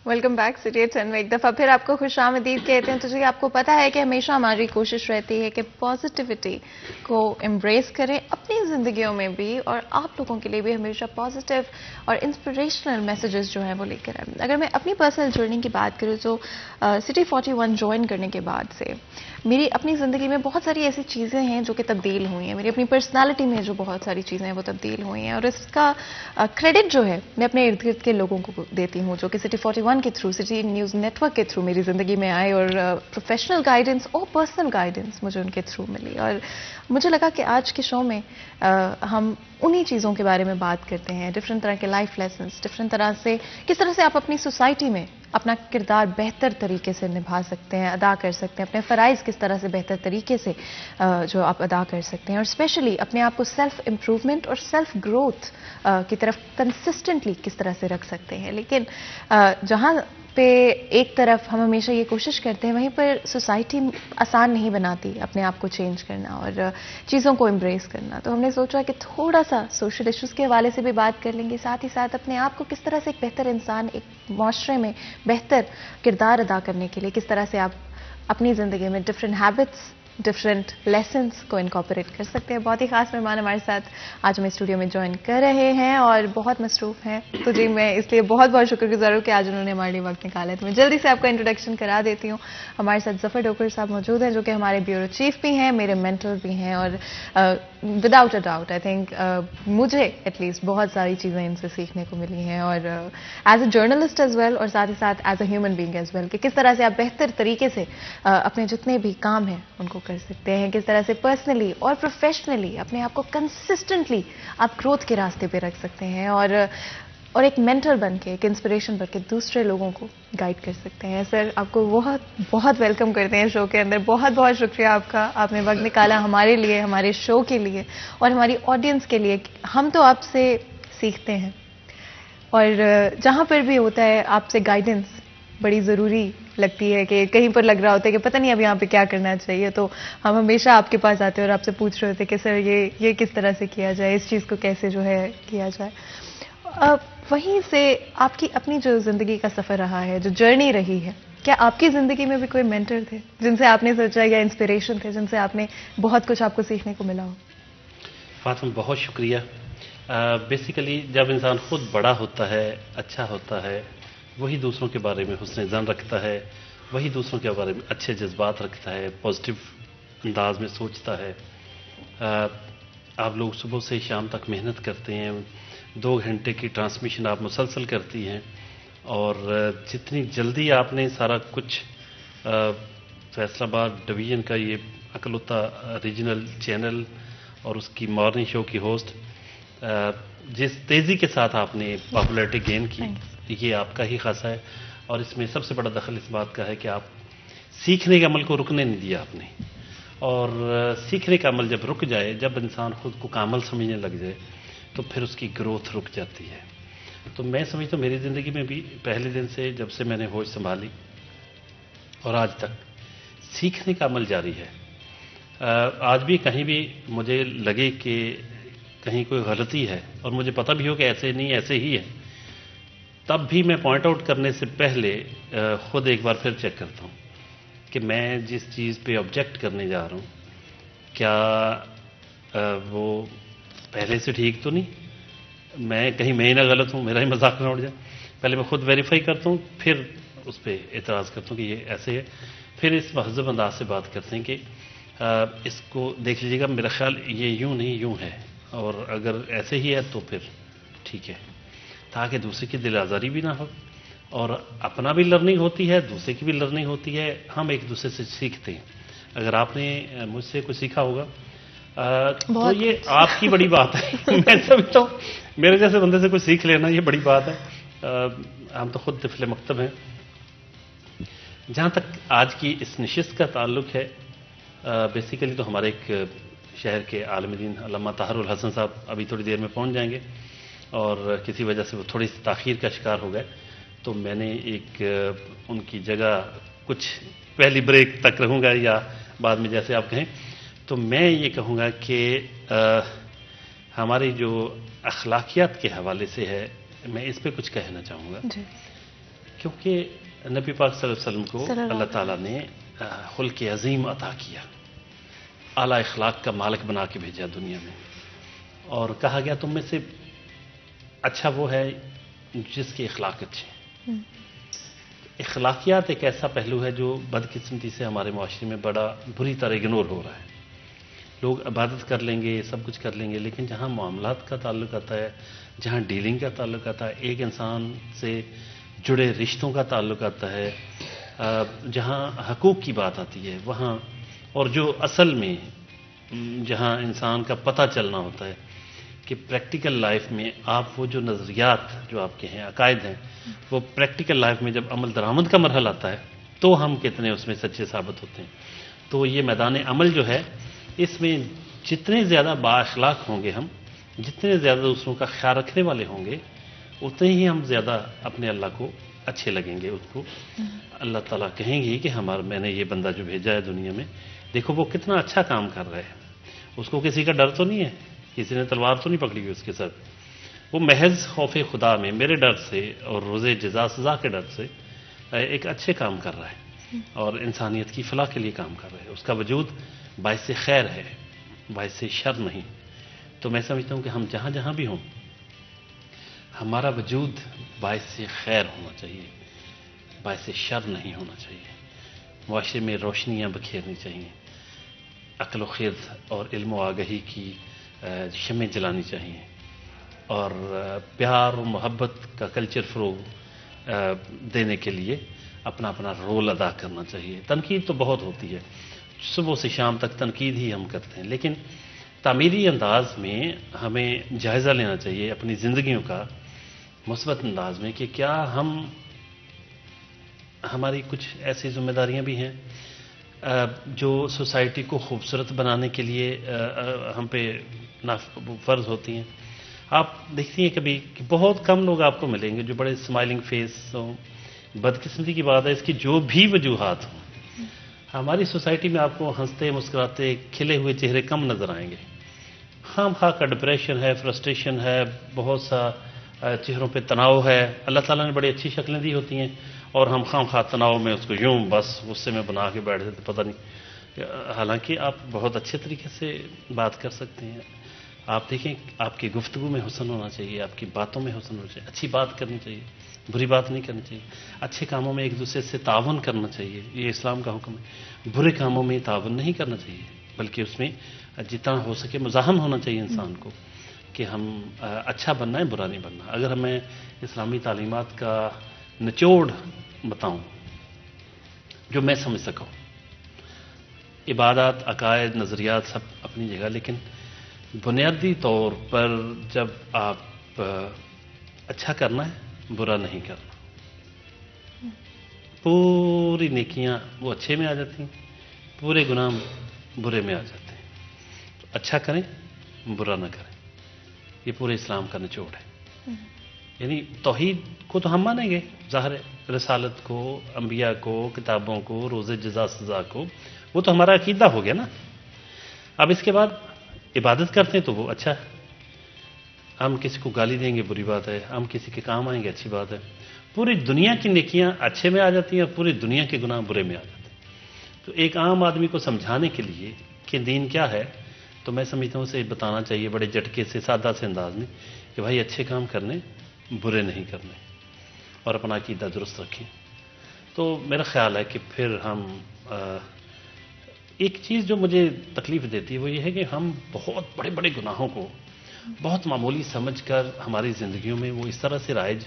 ویلکم بیک سٹی 10 میں ایک دفعہ پھر آپ کو خوش آمدید کہتے ہیں. تو جی آپ کو پتا ہے کہ ہمیشہ ہماری کوشش رہتی ہے کہ پازیٹیوٹی کو امبریس کریں اپنی زندگیوں میں بھی، اور آپ لوگوں کے لیے بھی ہمیشہ پازیٹیو اور انسپریشنل میسیجز جو ہیں وہ لے کر آئیں. اگر میں اپنی پرسنل جرنی کی بات کروں تو سٹی 41 جوائن کرنے کے بعد سے میری اپنی زندگی میں بہت ساری ایسی چیزیں ہیں جو کہ تبدیل ہوئی ہیں. میری اپنی پرسنالٹی میں جو بہت ساری چیزیں ہیں وہ تبدیل ہوئی ہیں، اور اس کا کریڈٹ جو ہے میں اپنے ارد گرد کے لوگوں کو دیتی ہوں جو کہ سٹی 41 کے through, city news network کے تھرو میری زندگی میں آئے، اور پروفیشنل گائیڈنس اور پرسنل گائیڈنس مجھے ان کے تھرو ملی. اور مجھے لگا کہ آج کے شو میں ہم انہی چیزوں کے بارے میں بات کرتے ہیں، ڈفرینٹ طرح کے لائف لیسنس، ڈفرینٹ طرح سے کس طرح سے آپ اپنی سوسائٹی میں اپنا کردار بہتر طریقے سے نبھا سکتے ہیں، ادا کر سکتے ہیں، اپنے فرائض کس طرح سے بہتر طریقے سے جو آپ ادا کر سکتے ہیں، اور اسپیشلی اپنے آپ کو سیلف امپروومنٹ اور سیلف گروتھ کی طرف کنسسٹنٹلی کس طرح سے رکھ سکتے ہیں. لیکن جہاں پہ ایک طرف ہم ہمیشہ یہ کوشش کرتے ہیں، وہیں پر سوسائٹی آسان نہیں بناتی اپنے آپ کو چینج کرنا اور چیزوں کو امبریس کرنا. تو ہم نے سوچا کہ تھوڑا سا سوشل ایشوز کے حوالے سے بھی بات کر لیں گے، ساتھ ہی ساتھ اپنے آپ کو کس طرح سے ایک بہتر انسان، ایک معاشرے میں بہتر کردار ادا کرنے کے لیے کس طرح سے آپ اپنی زندگی میں ڈفرینٹ ہیبٹس، ڈفرینٹ لیسنس کو انکارپوریٹ کر سکتے ہیں. بہت ہی خاص مہمان ہمارے ساتھ آج ہمیں اسٹوڈیو میں جوائن کر رہے ہیں اور بہت مصروف ہیں. تو جی میں اس لیے بہت بہت شکر گزار ہوں کہ آج انہوں نے ہمارے لیے وقت نکالا ہے. تو میں جلدی سے آپ کا انٹروڈکشن کرا دیتی ہوں. ہمارے ساتھ ظفر ڈوکر صاحب موجود ہیں جو کہ ہمارے بیورو چیف بھی ہیں، میرے مینٹر بھی ہیں، اور without a doubt I think مجھے ایٹ لیسٹ بہت ساری چیزیں ان سے سیکھنے کو ملی ہیں، اور as a journalist as well, اور ساتھ ہی ساتھ as a human being as well, کہ کس طرح سے آپ بہتر طریقے سے اپنے جتنے بھی کام ہیں ان کو کر سکتے ہیں، کس طرح سے پرسنلی اور پروفیشنلی اپنے آپ کو کنسسٹنٹلی آپ گروتھ کے راستے پہ رکھ سکتے ہیں. اور اور ایک مینٹر بن کے، ایک انسپریشن بن کے دوسرے لوگوں کو گائیڈ کر سکتے ہیں. سر آپ کو بہت بہت ویلکم کرتے ہیں شو کے اندر. بہت بہت شکریہ آپ کا، آپ نے وقت نکالا ہمارے لیے، ہمارے شو کے لیے اور ہماری آڈینس کے لیے. ہم تو آپ سے سیکھتے ہیں اور جہاں پر بھی ہوتا ہے آپ سے گائیڈنس بڑی ضروری لگتی ہے، کہ کہیں پر لگ رہا ہوتا ہے کہ پتہ نہیں اب یہاں پہ کیا کرنا چاہیے، تو ہم ہمیشہ آپ کے پاس آتے ہیں اور آپ سے پوچھ رہے ہوتے کہ سر یہ کس طرح سے کیا جائے، اس چیز کو کیسے جو ہے کیا جائے. وہیں سے آپ کی اپنی جو زندگی کا سفر رہا ہے، جو جرنی رہی ہے، کیا آپ کی زندگی میں بھی کوئی مینٹر تھے جن سے آپ نے سوچا، یا انسپریشن تھے جن سے آپ نے بہت کچھ آپ کو سیکھنے کو ملا ہو؟ فاطمہ بہت شکریہ. بیسیکلی جب انسان خود بڑا ہوتا ہے، اچھا ہوتا ہے، وہی دوسروں کے بارے میں حسن ظن رکھتا ہے، وہی دوسروں کے بارے میں اچھے جذبات رکھتا ہے، پازیٹیو انداز میں سوچتا ہے. آپ لوگ صبح سے شام تک محنت کرتے ہیں، 2 گھنٹے کی ٹرانسمیشن آپ مسلسل کرتی ہیں، اور جتنی جلدی آپ نے سارا کچھ فیصل آباد ڈویژن کا یہ اکلوتا ریجنل چینل اور اس کی مارننگ شو کی ہوسٹ، جس تیزی کے ساتھ آپ نے پاپولیرٹی گین کی، یہ آپ کا ہی خاصہ ہے. اور اس میں سب سے بڑا دخل اس بات کا ہے کہ آپ سیکھنے کے عمل کو رکنے نہیں دیا آپ نے. اور سیکھنے کا عمل جب رک جائے، جب انسان خود کو کامل سمجھنے لگ جائے، تو پھر اس کی گروتھ رک جاتی ہے. تو میں سمجھتا ہوں میری زندگی میں بھی پہلے دن سے، جب سے میں نے ہوش سنبھالی اور آج تک، سیکھنے کا عمل جاری ہے. آج بھی کہیں بھی مجھے لگے کہ کہیں کوئی غلطی ہے، اور مجھے پتہ بھی ہو کہ ایسے نہیں، ایسے ہی ہے، تب بھی میں پوائنٹ آؤٹ کرنے سے پہلے خود ایک بار پھر چیک کرتا ہوں کہ میں جس چیز پہ آبجیکٹ کرنے جا رہا ہوں، کیا وہ پہلے سے ٹھیک تو نہیں، کہیں میں ہی نہ غلط ہوں، میرا ہی مذاق نہ اڑ جائے. پہلے میں خود ویریفائی کرتا ہوں، پھر اس پہ اعتراض کرتا ہوں کہ یہ ایسے ہے. پھر اس مہذب انداز سے بات کرتے ہیں کہ اس کو دیکھ لیجیے گا، میرا خیال یہ یوں نہیں یوں ہے، اور اگر ایسے ہی ہے تو پھر ٹھیک ہے، تاکہ دوسرے کی دل آزاری بھی نہ ہو، اور اپنا بھی لرننگ ہوتی ہے، دوسرے کی بھی لرننگ ہوتی ہے. ہم ایک دوسرے سے سیکھتے ہیں. اگر آپ نے مجھ سے کچھ سیکھا ہوگا تو یہ آپ کی بڑی بات ہے. میں سمجھتا ہوں میرے جیسے بندے سے کوئی سیکھ لینا یہ بڑی بات ہے. ہم تو خود طفل مکتب ہیں. جہاں تک آج کی اس نشست کا تعلق ہے، بیسیکلی تو ہمارے ایک شہر کے عالم دین علامہ طاہر الحسن صاحب ابھی تھوڑی دیر میں پہنچ جائیں گے، اور کسی وجہ سے وہ تھوڑی سی تاخیر کا شکار ہو گئے. تو میں نے ایک ان کی جگہ کچھ پہلی بریک تک رہوں گا، یا بعد میں جیسے آپ کہیں. تو میں یہ کہوں گا کہ ہماری جو اخلاقیات کے حوالے سے ہے، میں اس پہ کچھ کہنا چاہوں گا. کیونکہ نبی پاک صلی اللہ علیہ وسلم کو اللہ تعالیٰ نے خلق عظیم عطا کیا، اعلیٰ اخلاق کا مالک بنا کے بھیجا دنیا میں، اور کہا گیا تم میں سے اچھا وہ ہے جس کی اخلاق اچھے ہیں. اخلاقیات ایک ایسا پہلو ہے جو بدقسمتی سے ہمارے معاشرے میں بڑا بری طرح اگنور ہو رہا ہے. لوگ عبادت کر لیں گے، سب کچھ کر لیں گے، لیکن جہاں معاملات کا تعلق آتا ہے، جہاں ڈیلنگ کا تعلق آتا ہے، ایک انسان سے جڑے رشتوں کا تعلق آتا ہے، جہاں حقوق کی بات آتی ہے، وہاں، اور جو اصل میں جہاں انسان کا پتہ چلنا ہوتا ہے کہ پریکٹیکل لائف میں آپ وہ جو نظریات جو آپ کے ہیں، عقائد ہیں، وہ پریکٹیکل لائف میں جب عمل درآمد کا مرحلہ آتا ہے تو ہم کتنے اس میں سچے ثابت ہوتے ہیں. تو یہ میدان عمل جو ہے، اس میں جتنے زیادہ با اخلاق ہوں گے ہم، جتنے زیادہ دوسروں کا خیال رکھنے والے ہوں گے، اتنے ہی ہم زیادہ اپنے اللہ کو اچھے لگیں گے. اس کو اللہ تعالیٰ کہیں گے کہ میں نے یہ بندہ جو بھیجا ہے دنیا میں، دیکھو وہ کتنا اچھا کام کر رہا ہے. اس کو کسی کا ڈر تو نہیں ہے، کسی نے تلوار تو نہیں پکڑی ہوئی اس کے ساتھ. وہ محض خوف خدا میں، میرے ڈر سے اور روز جزا سزا کے ڈر سے ایک اچھے کام کر رہا ہے، اور انسانیت کی فلاح کے لیے کام کر رہا ہے. اس کا وجود باعث خیر ہے، باعث شر نہیں. تو میں سمجھتا ہوں کہ ہم جہاں جہاں بھی ہوں، ہمارا وجود باعث خیر ہونا چاہیے، باعث شر نہیں ہونا چاہیے. معاشرے میں روشنیاں بکھیرنی چاہیے، عقل و خرد اور علم و آگہی کی شمع جلانی چاہیے، اور پیار و محبت کا کلچر فروغ دینے کے لیے اپنا اپنا رول ادا کرنا چاہیے. تنقید تو بہت ہوتی ہے، صبح سے شام تک تنقید ہی ہم کرتے ہیں، لیکن تعمیری انداز میں ہمیں جائزہ لینا چاہیے اپنی زندگیوں کا مثبت انداز میں کہ کیا ہماری کچھ ایسی ذمہ داریاں بھی ہیں جو سوسائٹی کو خوبصورت بنانے کے لیے ہم پہ فرض ہوتی ہیں. آپ دیکھتی ہیں کبھی کہ بہت کم لوگ آپ کو ملیں گے جو بڑے اسمائلنگ فیس ہوں. بدقسمتی کی بات ہے اس کی جو بھی وجوہات ہوں، ہماری سوسائٹی میں آپ کو ہنستے مسکراتے کھلے ہوئے چہرے کم نظر آئیں گے. خام خواہ کا ڈپریشن ہے، فرسٹریشن ہے، بہت سا چہروں پہ تناؤ ہے. اللہ تعالیٰ نے بڑی اچھی شکلیں دی ہوتی ہیں اور ہم خام خواہ تناؤ میں اس کو یوں بس غصے میں بنا کے بیٹھ جاتے، پتہ نہیں. حالانکہ آپ بہت اچھے طریقے سے بات کر سکتے ہیں. آپ دیکھیں آپ کی گفتگو میں حسن ہونا چاہیے، آپ کی باتوں میں حسن ہونا چاہیے، اچھی بات کرنی چاہیے، بری بات نہیں کرنی چاہیے. اچھے کاموں میں ایک دوسرے سے تعاون کرنا چاہیے، یہ اسلام کا حکم ہے. برے کاموں میں تعاون نہیں کرنا چاہیے، بلکہ اس میں جتنا ہو سکے مزاحم ہونا چاہیے انسان کو کہ ہم اچھا بننا ہے، برا نہیں بننا. اگر ہمیں اسلامی تعلیمات کا نچوڑ بتاؤں جو میں سمجھ سکوں، عبادات، عقائد، نظریات سب اپنی جگہ، لیکن بنیادی طور پر جب آپ اچھا کرنا ہے، برا نہیں کرنا. پوری نیکیاں وہ اچھے میں آ جاتی ہیں، پورے گناہ برے میں آ جاتے ہیں. تو اچھا کریں، برا نہ کریں، یہ پورے اسلام کا نچوڑ ہے. یعنی توحید کو تو ہم مانیں گے، ظاہر ہے، رسالت کو، انبیاء کو، کتابوں کو، روز جزا سزا کو، وہ تو ہمارا عقیدہ ہو گیا نا. اب اس کے بعد عبادت کرتے ہیں تو وہ اچھا ہے. ہم کسی کو گالی دیں گے، بری بات ہے. ہم کسی کے کام آئیں گے، اچھی بات ہے. پوری دنیا کی نیکیاں اچھے میں آ جاتی ہیں اور پوری دنیا کے گناہ برے میں آ جاتے ہیں. تو ایک عام آدمی کو سمجھانے کے لیے کہ دین کیا ہے، تو میں سمجھتا ہوں اسے بتانا چاہیے بڑے جھٹکے سے، سادہ سے انداز میں کہ بھائی اچھے کام کرنے، برے نہیں کرنے، اور اپنا عقیدہ درست رکھیں. تو میرا خیال ہے کہ پھر ہم ایک چیز جو مجھے تکلیف دیتی ہے وہ یہ ہے کہ ہم بہت بڑے بڑے گناہوں کو بہت معمولی سمجھ کر ہماری زندگیوں میں وہ اس طرح سے رائج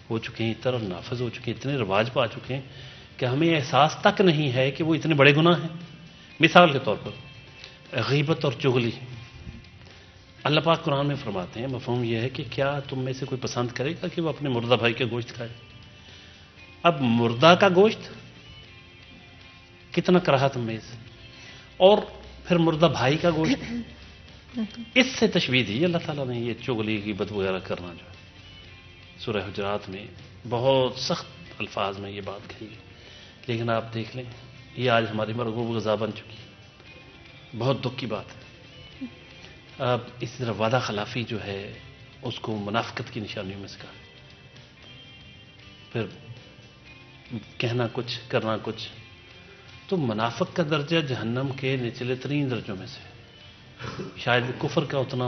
ہو چکے ہیں، اس طرح نافذ ہو چکے ہیں، اتنے رواج پا چکے ہیں کہ ہمیں احساس تک نہیں ہے کہ وہ اتنے بڑے گناہ ہیں. مثال کے طور پر غیبت اور چغلی. اللہ پاک قرآن میں فرماتے ہیں، مفہوم یہ ہے کہ کیا تم میں سے کوئی پسند کرے گا کہ وہ اپنے مردہ بھائی کا گوشت کھائے؟ اب مردہ کا گوشت کتنا کراہت امیز، اور پھر مردہ بھائی کا گوشت. اس سے تشبیہ دی اللہ تعالیٰ نے یہ چغلی، غیبت وغیرہ کرنا جو ہے. سورہ حجرات میں بہت سخت الفاظ میں یہ بات کہی ہے، لیکن آپ دیکھ لیں یہ آج ہماری مرغوب غذا بن چکی ہے. بہت دکھ کی بات ہے. اب اسی طرح وعدہ خلافی جو ہے اس کو منافقت کی نشانیوں میں سے کہا، پھر کہنا کچھ کرنا کچھ. تو منافق کا درجہ جہنم کے نچلے ترین درجوں میں سے. شاید کفر کا اتنا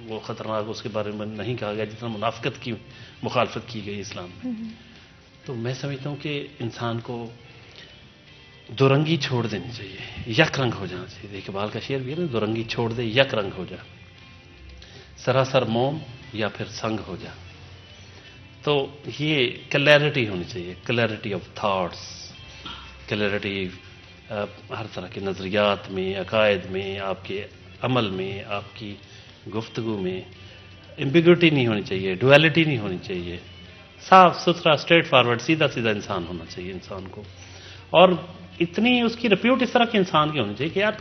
وہ خطرناک اس کے بارے میں نہیں کہا گیا جتنا منافقت کی مخالفت کی گئی اسلام میں. تو میں سمجھتا ہوں کہ انسان کو دو رنگی چھوڑ دینی چاہیے، یک رنگ ہو جانا چاہیے. اقبال کا شعر بھی ہے نا، دو رنگی چھوڑ دے یک رنگ ہو جا، سراسر موم یا پھر سنگ ہو جا. تو یہ کلیئرٹی ہونی چاہیے، کلیئرٹی آف تھاٹس، کلیئرٹی ہر طرح کے نظریات میں، عقائد میں، آپ کے عمل میں، آپ کی گفتگو میں. ایمبیگوٹی نہیں ہونی چاہیے، ڈویلٹی نہیں ہونی چاہیے. صاف ستھرا، اسٹریٹ فارورڈ، سیدھا سیدھا انسان ہونا چاہیے انسان کو. اور اتنی اس کی ریپیوٹ اس طرح کے انسان کی ہونی چاہیے کہ یار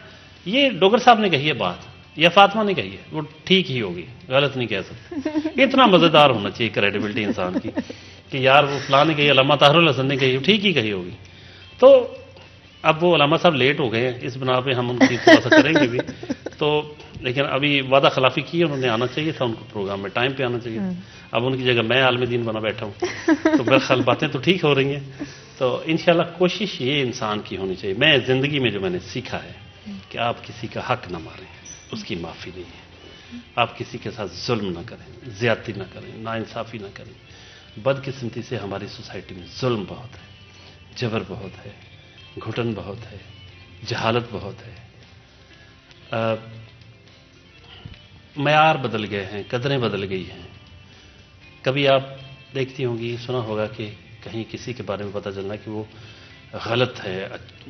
یہ ڈوگر صاحب نے کہی ہے بات، یا فاطمہ نے کہی ہے، وہ ٹھیک ہی ہوگی، غلط نہیں کہہ سکتے. اتنا مزیدار ہونا چاہیے کریڈیبلٹی انسان کی کہ یار وہ فلاں نے کہی، علامہ طاہر الحسن نے کہی، ٹھیک ہی کہی ہوگی. تو اب وہ علامہ صاحب لیٹ ہو گئے ہیں، اس بنا پہ ہم ان کی تھوڑا سا کریں گے بھی. تو لیکن ابھی وعدہ خلافی کی ہے، انہوں نے آنا چاہیے تھا، ان کو پروگرام میں ٹائم پہ آنا چاہیے. اب ان کی جگہ میں عالم دین بنا بیٹھا ہوں، تو میرے خیال باتیں تو ٹھیک ہو رہی ہیں. تو انشاءاللہ کوشش یہ انسان کی ہونی چاہیے. میں زندگی میں جو میں نے سیکھا ہے کہ آپ کسی کا حق نہ ماریں، اس کی معافی نہیں ہے. آپ کسی کے ساتھ ظلم نہ کریں، زیادتی نہ کریں، ناانصافی نہ کریں. بدقسمتی سے ہماری سوسائٹی میں ظلم بہت ہے، جبر بہت ہے، گھٹن بہت ہے، جہالت بہت ہے. معیار بدل گئے ہیں، قدریں بدل گئی ہیں. کبھی آپ دیکھتی ہوں گی، سنا ہوگا کہ کہیں کسی کے بارے میں پتہ چلنا کہ وہ غلط ہے،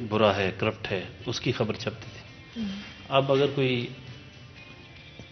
برا ہے، کرپٹ ہے، اس کی خبر چھپتی تھی. اب اگر کوئی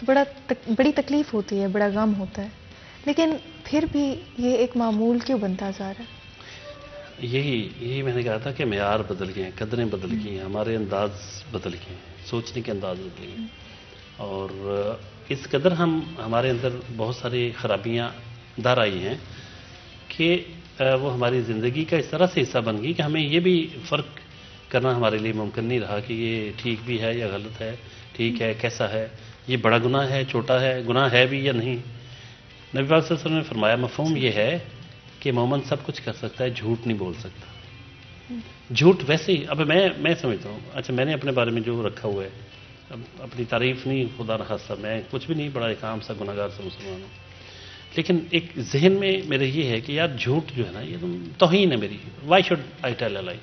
تو بڑی تکلیف ہوتی ہے، بڑا غم ہوتا ہے، لیکن پھر بھی یہ ایک معمول کیوں بنتا جا رہا ہے؟ یہی میں نے کہا تھا کہ معیار بدل گئے ہیں، قدریں بدل گئی ہیں، ہمارے انداز بدل گئے ہیں، سوچنے کے انداز بدل گئے ہیں، اور اس قدر ہمارے اندر بہت ساری خرابیاں در آئی ہیں کہ وہ ہماری زندگی کا اس طرح سے حصہ بن گئی کہ ہمیں یہ بھی فرق کرنا ہمارے لیے ممکن نہیں رہا کہ یہ ٹھیک بھی ہے یا غلط ہے، ٹھیک ہے کیسا ہے، یہ بڑا گناہ ہے چھوٹا ہے، گناہ ہے بھی یا نہیں۔ نبی پاک صلی اللہ علیہ وسلم نے فرمایا مفہوم یہ ہے کہ مومن سب کچھ کر سکتا ہے، جھوٹ نہیں بول سکتا۔ جھوٹ ویسے ہی اب میں سمجھتا ہوں، اچھا میں نے اپنے بارے میں جو رکھا ہوا ہے، اب اپنی تعریف نہیں، خدا نخواستہ میں کچھ بھی نہیں، بڑا ایک عام سا گناہگار سا مسلمان ہوں، لیکن ایک ذہن میں میرے یہ ہے کہ یار جھوٹ جو ہے نا، یہ توہین ہے میری۔ Why should I tell a لائی؟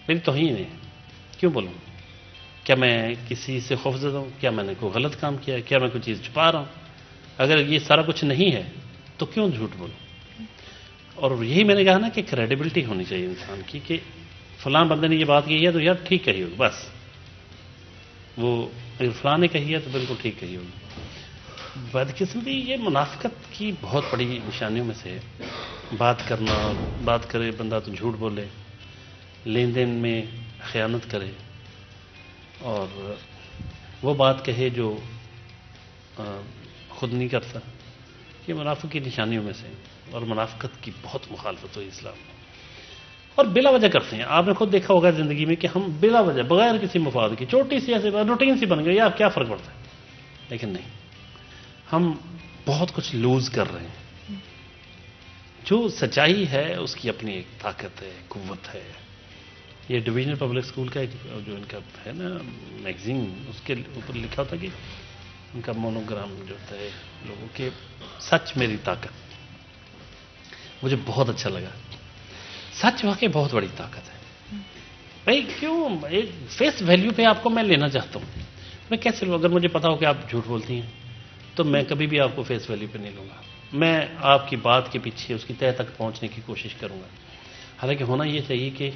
میری توہین ہے، کیوں بولوں؟ کیا میں کسی سے خوف زدہ ہوں؟ کیا میں نے کوئی غلط کام کیا ہے؟ کیا میں کوئی چیز چھپا رہا ہوں؟ اگر یہ سارا کچھ نہیں ہے تو کیوں جھوٹ بولوں؟ اور یہی میں نے کہا نا کہ کریڈیبلٹی ہونی چاہیے انسان کی، کہ فلاں بندے نے یہ بات کہی ہے تو یار ٹھیک کہی ہوگی، بس وہ اگر فلاں نے کہی ہے تو بالکل ٹھیک کہی ہوگی۔ بدقسمتی یہ منافقت کی بہت بڑی نشانیوں میں سے ہے۔ بات کرے بندہ تو جھوٹ بولے، لین دین میں خیانت کرے، اور وہ بات کہے جو خود نہیں کرتا، یہ منافق کی نشانیوں میں سے ہے، اور منافقت کی بہت مخالفت ہوئی اسلام میں، اور بلا وجہ کرتے ہیں۔ آپ نے خود دیکھا ہوگا زندگی میں کہ ہم بلا وجہ بغیر کسی مفاد کی چھوٹی سی ایسی بات روٹین سی بن گئی، یار کیا فرق پڑتا ہے، لیکن نہیں، ہم بہت کچھ لوز کر رہے ہیں۔ جو سچائی ہے اس کی اپنی ایک طاقت ہے، قوت ہے۔ یہ ڈویژنل پبلک اسکول کا ایک جو ان کا ہے نا میگزین، اس کے اوپر لکھا ہوتا کہ ان کا مونوگرام جو ہوتا ہے لوگوں کے، سچ میری طاقت، مجھے بہت اچھا لگا۔ سچ واقعی بہت بڑی طاقت ہے بھائی، کیوں ایک فیس ویلیو پہ آپ کو میں لینا چاہتا ہوں، میں کیسے لوں؟ اگر مجھے پتا ہو کہ آپ جھوٹ بولتی ہیں تو میں کبھی بھی آپ کو فیس ویلیو پہ نہیں لوں گا، میں آپ کی بات کے پیچھے اس کی تہہ تک پہنچنے کی کوشش کروں گا۔ حالانکہ ہونا یہ چاہیے کہ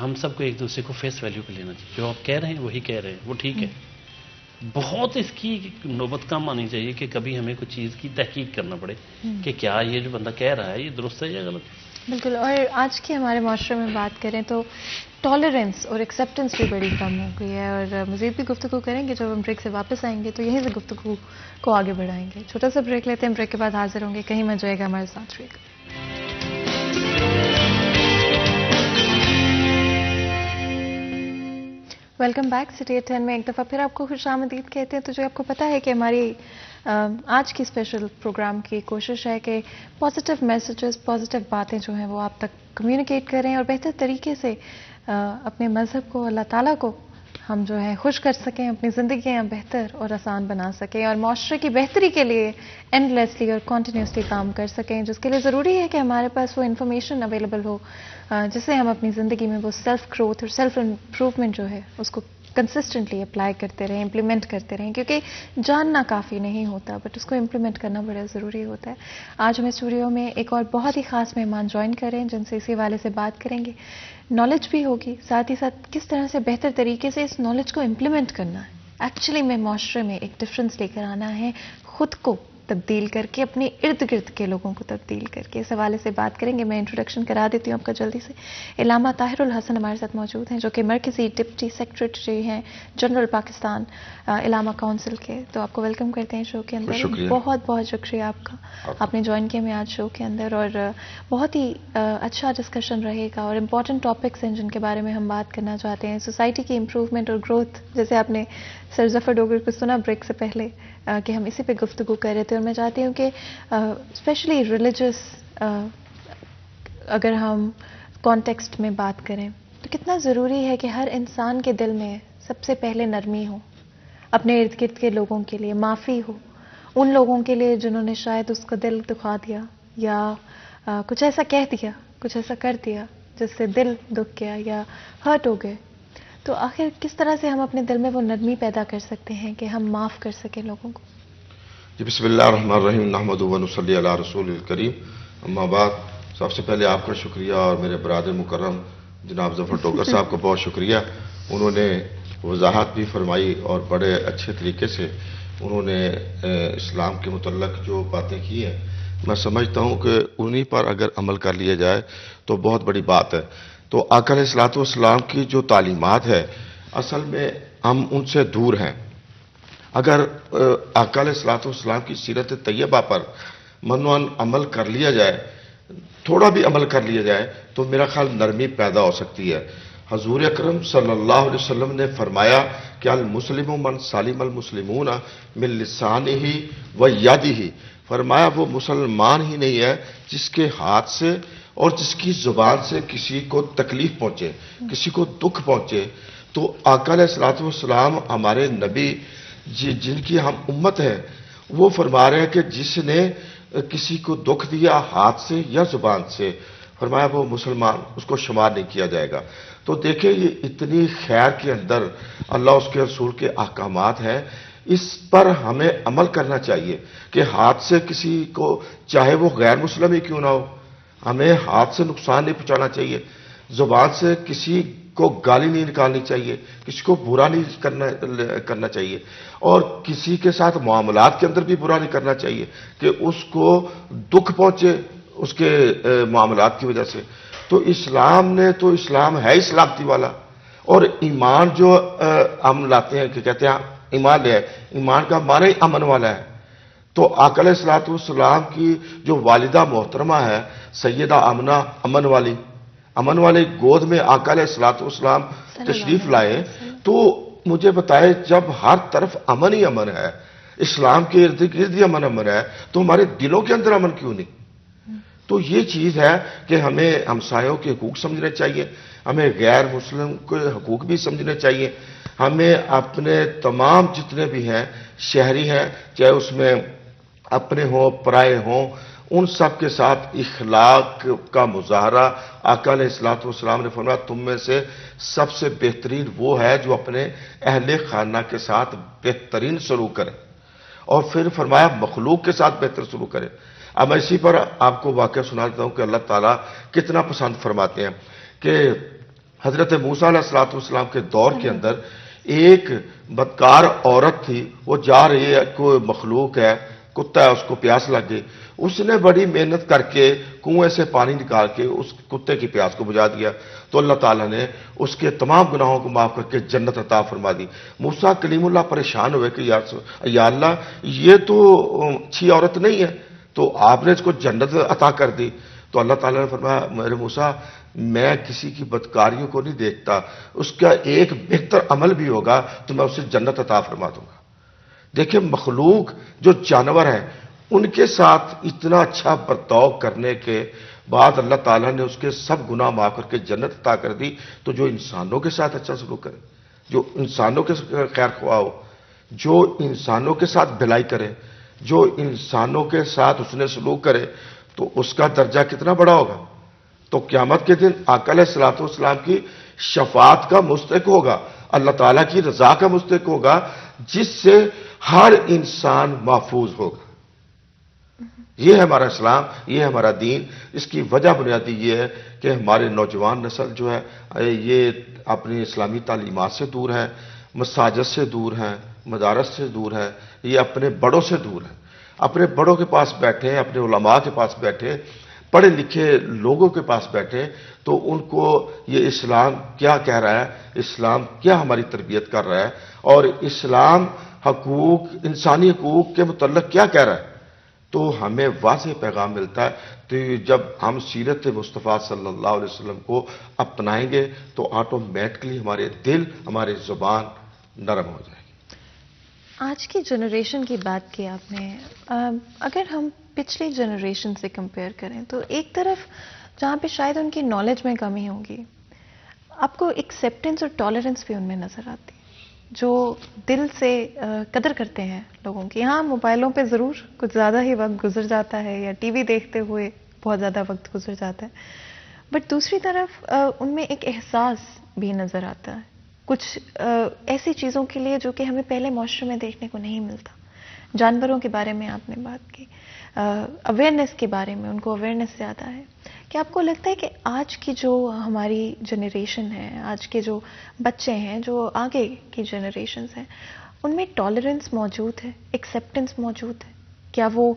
ہم سب کو ایک دوسرے کو فیس ویلیو پہ لینا چاہیے، جو آپ کہہ رہے ہیں وہی کہہ رہے ہیں، وہ ٹھیک ہے۔ بہت اس کی نوبت کم آنی چاہیے کہ کبھی ہمیں کچھ چیز کی تحقیق کرنا پڑے کہ کیا یہ جو بندہ کہہ رہا ہے یہ درست ہے یا غلط۔ بالکل، اور آج کے ہمارے معاشرے میں بات کریں تو ٹالرنس اور ایکسیپٹنس بھی بڑی کم ہو گئی ہے، اور مزید بھی گفتگو کریں گے۔ جب ہم بریک سے واپس آئیں گے تو یہیں سے گفتگو کو آگے بڑھائیں گے۔ چھوٹا سا بریک لیتے ہیں، بریک کے بعد حاضر ہوں گے، کہیں مت جائے گا، ہمارے ساتھ رہیے گا۔ Welcome back. سٹی ایٹ 10 میں ایک دفعہ پھر آپ کو خوش آمدید کہتے ہیں۔ تو جو آپ کو پتہ ہے کہ ہماری آج کی اسپیشل پروگرام کی کوشش ہے کہ پازیٹیو میسیجز، پازیٹیو باتیں جو ہیں وہ آپ تک کمیونیکیٹ کریں، اور بہتر طریقے سے اپنے مذہب کو، اللہ تعالیٰ کو ہم جو ہے خوش کر سکیں، اپنی زندگیاں بہتر اور آسان بنا سکیں، اور معاشرے کی بہتری کے لیے اینڈ لیسلی اور کنٹینیوسلی کام کر سکیں، جس کے لیے ضروری ہے کہ ہمارے پاس وہ انفارمیشن اویلیبل ہو جس سے ہم اپنی زندگی میں وہ سیلف گروتھ اور سیلف امپروومنٹ جو ہے اس کو کنسسٹنٹلی اپلائی کرتے رہیں، امپلیمنٹ کرتے رہیں، کیونکہ جاننا کافی نہیں ہوتا بٹ اس کو امپلیمنٹ کرنا بڑا ضروری ہوتا ہے۔ آج ہم اسٹوڈیو میں ایک اور بہت ہی خاص مہمان جوائن کریں جن سے اسی حوالے سے بات کریں گے، نالج بھی ہوگی، ساتھ ہی ساتھ کس طرح سے بہتر طریقے سے اس نالج کو امپلیمنٹ کرنا ہے، ایکچولی میں معاشرے میں ایک ڈفرینس لے کر آنا ہے، خود کو تبدیل کر کے، اپنے ارد گرد کے لوگوں کو تبدیل کر کے، اس حوالے سے بات کریں گے۔ میں انٹروڈکشن کرا دیتی ہوں آپ کا جلدی سے۔ علامہ طاہر الحسن ہمارے ساتھ موجود ہیں، جو کہ مرکزی ڈپٹی سیکریٹری ہیں جنرل پاکستان علامہ کونسل کے۔ تو آپ کو ویلکم کرتے ہیں شو کے اندر۔ بہت بہت شکریہ آپ کا، آپ نے جوائن کیا میں آج شو کے اندر، اور بہت ہی اچھا ڈسکشن رہے گا، اور امپورٹنٹ ٹاپکس ہیں جن کے بارے میں ہم بات کرنا چاہتے ہیں، سوسائٹی کی امپروومنٹ اور گروتھ، جیسے آپ نے سر ظفر ڈوگر کو سنا بریک سے پہلے کہ ہم اسی پہ گفتگو کر رہے تھے، اور میں چاہتی ہوں کہ اسپیشلی ریلیجس اگر ہم کانٹیکسٹ میں بات کریں تو کتنا ضروری ہے کہ ہر انسان کے دل میں سب سے پہلے نرمی ہو، اپنے ارد گرد کے لوگوں کے لیے معافی ہو، ان لوگوں کے لیے جنہوں نے شاید اس کا دل دکھا دیا یا کچھ ایسا کہہ دیا، کچھ ایسا کر دیا جس سے دل دکھ گیا یا ہرٹ ہو گئے۔ تو آخر کس طرح سے ہم اپنے دل میں وہ نرمی پیدا کر سکتے ہیں کہ ہم معاف کر سکیں لوگوں کو؟ جی بسم اللہ الرحمن الرحیم، نحمدہ و نصلی علی رسول الکریم، اما بعد۔ سب سے پہلے آپ کا شکریہ، اور میرے برادر مکرم جناب ظفر ڈوگر صاحب کا بہت شکریہ، انہوں نے وضاحت بھی فرمائی اور بڑے اچھے طریقے سے انہوں نے اسلام کے متعلق جو باتیں کی ہیں، میں سمجھتا ہوں کہ انہی پر اگر عمل کر لیا جائے تو بہت بڑی بات ہے. تو آقا علیہ الصلوۃ والسلام کی جو تعلیمات ہے اصل میں ہم ان سے دور ہیں. اگر آقا علیہ الصلوۃ والسلام کی سیرت طیبہ پر منوان عمل کر لیا جائے، تھوڑا بھی عمل کر لیا جائے تو میرا خیال نرمی پیدا ہو سکتی ہے. حضور اکرم صلی اللہ علیہ وسلم نے فرمایا کہ المسلم من سالم المسلمون من لسانہ و یدہ، فرمایا وہ مسلمان ہی نہیں ہے جس کے ہاتھ سے اور جس کی زبان سے کسی کو تکلیف پہنچے، کسی کو دکھ پہنچے. تو آقا علیہ الصلوۃ والسلام ہمارے نبی جن کی ہم امت ہے، وہ فرما رہے ہیں کہ جس نے کسی کو دکھ دیا ہاتھ سے یا زبان سے، فرمایا وہ مسلمان، اس کو شمار نہیں کیا جائے گا. تو دیکھیں یہ اتنی خیر کے اندر اللہ اس کے رسول کے احکامات ہیں، اس پر ہمیں عمل کرنا چاہیے کہ ہاتھ سے کسی کو، چاہے وہ غیر مسلم ہی کیوں نہ ہو، ہمیں ہاتھ سے نقصان نہیں پہنچانا چاہیے. زبان سے کسی کو گالی نہیں نکالنی چاہیے، کسی کو برا نہیں کرنا چاہیے، اور کسی کے ساتھ معاملات کے اندر بھی برا نہیں کرنا چاہیے کہ اس کو دکھ پہنچے اس کے معاملات کی وجہ سے. تو اسلام نے تو اسلام ہے ہی سلامتی والا، اور ایمان جو ہم لاتے ہیں کہ کہتے ہیں ایمان ہے، ایمان کا معنی ہی امن والا ہے. تو آقا علیہ الصلوۃ والسلام کی جو والدہ محترمہ ہے سیدہ آمنہ، امن والے گود میں آقا علیہ الصلوۃ والسلام تشریف لائے. تو مجھے بتائے جب ہر طرف امن ہی امن ہے، اسلام کے ارد گرد ہی امن ہے، تو ہمارے دلوں کے اندر امن کیوں نہیں؟ تو یہ چیز ہے کہ ہمیں ہمسایوں کے حقوق سمجھنے چاہیے، ہمیں غیر مسلم کے حقوق بھی سمجھنے چاہیے، ہمیں اپنے تمام جتنے بھی ہیں شہری ہیں، چاہے اس میں اپنے ہوں پرائے ہوں، ان سب کے ساتھ اخلاق کا مظاہرہ. آقا علیہ الصلوۃ والسلام نے فرمایا تم میں سے سب سے بہترین وہ ہے جو اپنے اہل خانہ کے ساتھ بہترین سلوک کرے، اور پھر فرمایا مخلوق کے ساتھ بہتر سلوک کرے. اب میں اسی پر آپ کو واقعہ سنا دیتا ہوں کہ اللہ تعالیٰ کتنا پسند فرماتے ہیں کہ حضرت موسیٰ علیہ الصلوۃ والسلام کے دور کے اندر ایک بدکار عورت تھی، وہ جا رہی ہے، کوئی مخلوق ہے، کتا ہے، اس کو پیاس لگ گئی، اس نے بڑی محنت کر کے کنویں سے پانی نکال کے اس کتے کی پیاس کو بجھا دیا. تو اللہ تعالیٰ نے اس کے تمام گناہوں کو معاف کر کے جنت عطا فرما دی. موسیٰ کلیم اللہ پریشان ہوئے کہ یا اللہ یہ تو اچھی عورت نہیں ہے، تو آپ نے اس کو جنت عطا کر دی. تو اللہ تعالیٰ نے فرمایا میرے موسیٰ میں کسی کی بدکاریوں کو نہیں دیکھتا، اس کا ایک بہتر عمل بھی ہوگا تو میں اسے جنت عطا فرما دوں گا. دیکھیں مخلوق جو جانور ہیں ان کے ساتھ اتنا اچھا برتاؤ کرنے کے بعد اللہ تعالیٰ نے اس کے سب گناہ معاف کر کے جنت عطا کر دی. تو جو انسانوں کے ساتھ اچھا سلوک کرے، جو انسانوں کے خیر خواہ ہو، جو انسانوں کے ساتھ بھلائی کرے، جو انسانوں کے ساتھ اس نے سلوک کرے، تو اس کا درجہ کتنا بڑا ہوگا. تو قیامت کے دن آقا علیہ الصلوۃ والسلام کی شفاعت کا مستحق ہوگا، اللہ تعالیٰ کی رضا کا مستحق ہوگا، جس سے ہر انسان محفوظ ہوگا. یہ ہے ہمارا اسلام، یہ ہے ہمارا دین. اس کی وجہ بنیادی یہ ہے کہ ہمارے نوجوان نسل جو ہے یہ اپنی اسلامی تعلیمات سے دور ہے، مساجد سے دور ہیں، مدارس سے دور ہے، یہ اپنے بڑوں سے دور ہے. اپنے بڑوں کے پاس بیٹھے، اپنے علماء کے پاس بیٹھے، پڑھے لکھے لوگوں کے پاس بیٹھے، تو ان کو یہ اسلام کیا کہہ رہا ہے، اسلام کیا ہماری تربیت کر رہا ہے، اور اسلام حقوق، انسانی حقوق کے متعلق کیا کہہ رہا ہے. تو ہمیں واضح پیغام ملتا ہے. تو جب ہم سیرت مصطفیٰ صلی اللہ علیہ وسلم کو اپنائیں گے تو آٹومیٹکلی ہمارے دل، ہماری زبان نرم ہو جائے گی. آج کی جنریشن کی بات کی آپ نے، اگر ہم پچھلی جنریشن سے کمپیئر کریں تو ایک طرف جہاں پہ شاید ان کی نالج میں کمی ہوگی، آپ کو ایکسیپٹنس اور ٹالرنس بھی ان میں نظر آتی ہے، جو دل سے قدر کرتے ہیں لوگوں کی. ہاں موبائلوں پہ ضرور کچھ زیادہ ہی وقت گزر جاتا ہے، یا ٹی وی دیکھتے ہوئے بہت زیادہ وقت گزر جاتا ہے، بٹ دوسری طرف ان میں ایک احساس بھی نظر آتا ہے کچھ ایسی چیزوں کے لیے جو کہ ہمیں پہلے معاشرے میں دیکھنے کو نہیں ملتا. جانوروں کے بارے میں آپ نے بات کی، اویئرنیس کے بارے میں، ان کو اویئرنیس زیادہ ہے. کیا آپ کو لگتا ہے کہ آج کی جو ہماری جنریشن ہے، آج کے جو بچے ہیں، جو آگے کی جنریشنز ہیں، ان میں ٹالرنس موجود ہے, ایکسیپٹنس موجود ہے؟ کیا وہ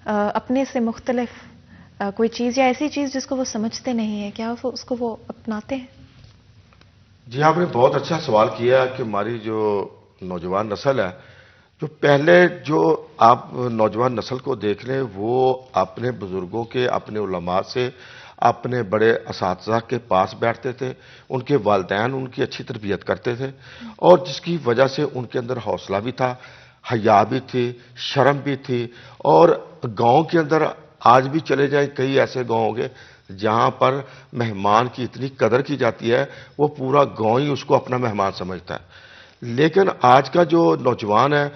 اپنے سے مختلف کوئی چیز یا ایسی چیز جس کو وہ سمجھتے نہیں ہیں, کیا وہ اس کو وہ اپناتے ہیں؟ جی آپ نے بہت اچھا سوال کیا کہ ہماری جو نوجوان نسل ہے, جو پہلے جو آپ نوجوان نسل کو دیکھ لیں وہ اپنے بزرگوں کے, اپنے علماء سے, اپنے بڑے اساتذہ کے پاس بیٹھتے تھے, ان کے والدین ان کی اچھی تربیت کرتے تھے, اور جس کی وجہ سے ان کے اندر حوصلہ بھی تھا, حیا بھی تھی, شرم بھی تھی. اور گاؤں کے اندر آج بھی چلے جائیں, کئی ایسے گاؤں ہوں گے جہاں پر مہمان کی اتنی قدر کی جاتی ہے, وہ پورا گاؤں ہی اس کو اپنا مہمان سمجھتا ہے. لیکن آج کا جو نوجوان ہے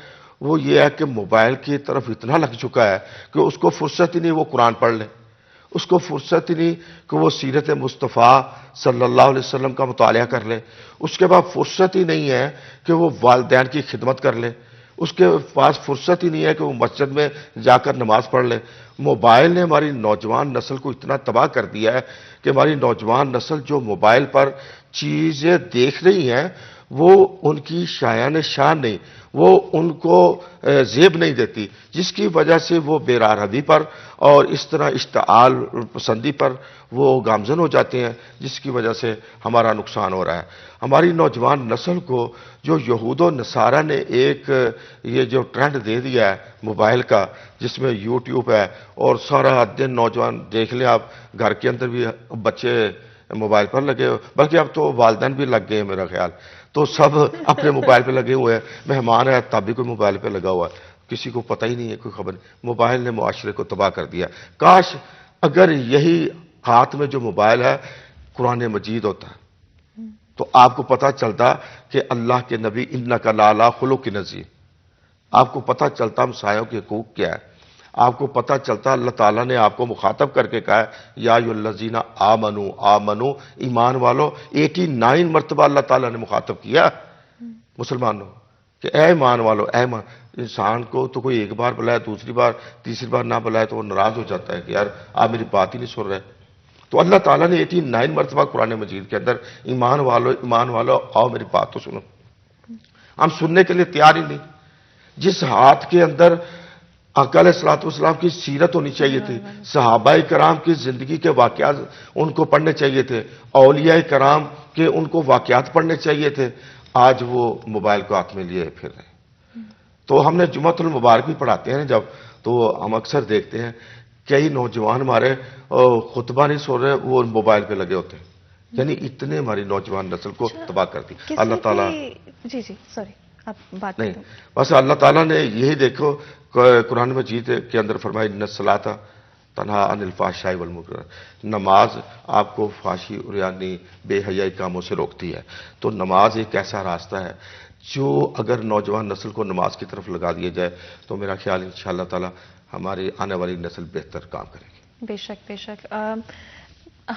وہ یہ ہے کہ موبائل کی طرف اتنا لگ چکا ہے کہ اس کو فرصت ہی نہیں وہ قرآن پڑھ لے, اس کو فرصت ہی نہیں کہ وہ سیرت مصطفیٰ صلی اللہ علیہ وسلم کا مطالعہ کر لے, اس کے بعد فرصت ہی نہیں ہے کہ وہ والدین کی خدمت کر لے, اس کے پاس فرصت ہی نہیں ہے کہ وہ مسجد میں جا کر نماز پڑھ لے. موبائل نے ہماری نوجوان نسل کو اتنا تباہ کر دیا ہے کہ ہماری نوجوان نسل جو موبائل پر چیزیں دیکھ رہی ہیں وہ ان کی شایان شان نہیں, وہ ان کو زیب نہیں دیتی, جس کی وجہ سے وہ بے راہ پر اور اس طرح اشتعال پسندی پر وہ گامزن ہو جاتے ہیں, جس کی وجہ سے ہمارا نقصان ہو رہا ہے. ہماری نوجوان نسل کو جو یہود و نصارہ نے ایک یہ جو ٹرینڈ دے دیا ہے موبائل کا, جس میں یوٹیوب ہے اور سارا دن نوجوان دیکھ لیں آپ, گھر کے اندر بھی بچے موبائل پر لگے ہوئے, بلکہ اب تو والدین بھی لگ گئے ہیں میرا خیال, تو سب اپنے موبائل پہ لگے ہوئے ہیں. مہمان ہے تب بھی کوئی موبائل پہ لگا ہوا ہے, کسی کو پتہ ہی نہیں ہے, کوئی خبر نہیں. موبائل نے معاشرے کو تباہ کر دیا. کاش اگر یہی ہاتھ میں جو موبائل ہے قرآن مجید ہوتا تو آپ کو پتہ چلتا کہ اللہ کے نبی انک لعلی خلق عظیم, آپ کو پتہ چلتا ہمسایوں کے حقوق کیا ہے, آپ کو پتہ چلتا اللہ تعالیٰ نے آپ کو مخاطب کر کے کہا ہے یا ایھا الذین آمنو, آمنو ایمان والو, 89 مرتبہ اللہ تعالیٰ نے مخاطب کیا مسلمانوں کہ اے ایمان والو, اے ایمان. انسان کو تو کوئی ایک بار بلائے, دوسری بار, تیسری بار نہ بلائے تو وہ ناراض ہو جاتا ہے کہ یار آپ میری بات ہی نہیں سن رہے. تو اللہ تعالیٰ نے 89 مرتبہ قرآن مجید کے اندر ایمان والو آؤ میری بات تو سنو. ہم سننے کے لیے تیار ہی نہیں. جس ہاتھ کے اندر آقا علیہ الصلوۃ والسلام کی سیرت ہونی چاہیے تھی, صحابہ کرام کی زندگی کے واقعات ان کو پڑھنے چاہیے تھے, اولیاء کرام کے ان کو واقعات پڑھنے چاہیے تھے, آج وہ موبائل کو ہاتھ میں لیے پھر رہے. تو ہم نے جمعۃ المبارک بھی پڑھاتے ہیں جب, تو ہم اکثر دیکھتے ہیں کئی نوجوان ہمارے خطبہ نہیں سن رہے, وہ موبائل پہ لگے ہوتے ہیں. یعنی اتنے ہماری نوجوان نسل کو تباہ کر دی اللہ تعالیٰ. جی سوری آپ بات نہیں, بس اللہ تعالیٰ نے یہی دیکھو قرآن مجید کے اندر فرمایا ان الصلاۃ تنہا عن الفحشاء والمنکر, نماز آپ کو فحاشی, عریانی, بے حیائی کاموں سے روکتی ہے. تو نماز ایک ایسا راستہ ہے جو اگر نوجوان نسل کو نماز کی طرف لگا دیا جائے تو میرا خیال انشاءاللہ تعالی ہماری آنے والی نسل بہتر کام کرے گی. بے شک بے شک.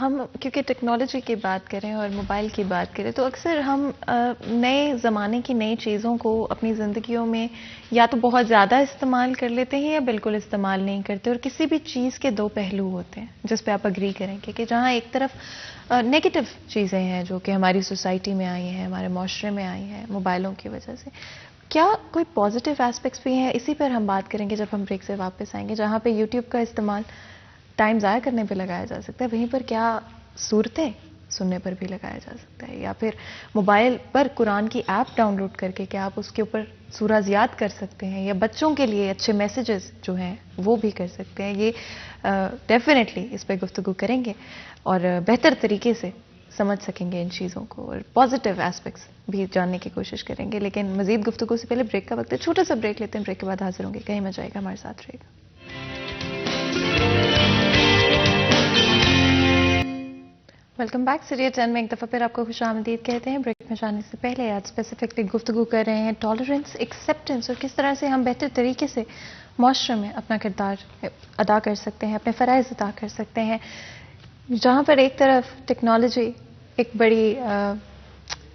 ہم کیونکہ ٹیکنالوجی کی بات کریں اور موبائل کی بات کریں تو اکثر ہم نئے زمانے کی نئی چیزوں کو اپنی زندگیوں میں یا تو بہت زیادہ استعمال کر لیتے ہیں یا بالکل استعمال نہیں کرتے, اور کسی بھی چیز کے دو پہلو ہوتے ہیں جس پہ آپ اگری کریں گے کہ جہاں ایک طرف نیگیٹو چیزیں ہیں جو کہ ہماری سوسائٹی میں آئی ہیں, ہمارے معاشرے میں آئی ہیں موبائلوں کی وجہ سے, کیا کوئی پازیٹیو ایسپیکٹس بھی ہیں؟ اسی پر ہم بات کریں گے جب ہم بریک سے واپس آئیں گے. جہاں پہ یوٹیوب کا استعمال ٹائم ضائع کرنے پہ لگایا جا سکتا ہے, وہیں پر کیا صورتیں سننے پر بھی لگایا جا سکتا ہے, یا پھر موبائل پر قرآن کی ایپ ڈاؤن لوڈ کر کے کیا آپ اس کے اوپر سورہ یاد کر سکتے ہیں, یا بچوں کے لیے اچھے میسیجز جو ہیں وہ بھی کر سکتے ہیں. یہ ڈیفینیٹلی اس پہ گفتگو کریں گے اور بہتر طریقے سے سمجھ سکیں گے ان چیزوں کو, اور پازیٹیو ایسپیکٹس بھی جاننے کی کوشش کریں گے. لیکن مزید گفتگو سے پہلے بریک کا وقت ہے, چھوٹا سا بریک لیتے ہیں, بریک کے بعد حاضر ہوں گے. کہیں مت جائے گا, ہمارے ساتھ رہے گا. Welcome back. سیریز 10 میں ایک دفعہ پھر آپ کو خوش آمدید کہتے ہیں. بریک میں جانے سے پہلے آج اسپیسیفکلی گفتگو کر رہے ہیں ٹالرنس, ایکسیپٹنس, اور کس طرح سے ہم بہتر طریقے سے معاشرے میں اپنا کردار ادا کر سکتے ہیں, اپنے فرائض ادا کر سکتے ہیں. جہاں پر ایک طرف ٹیکنالوجی ایک بڑی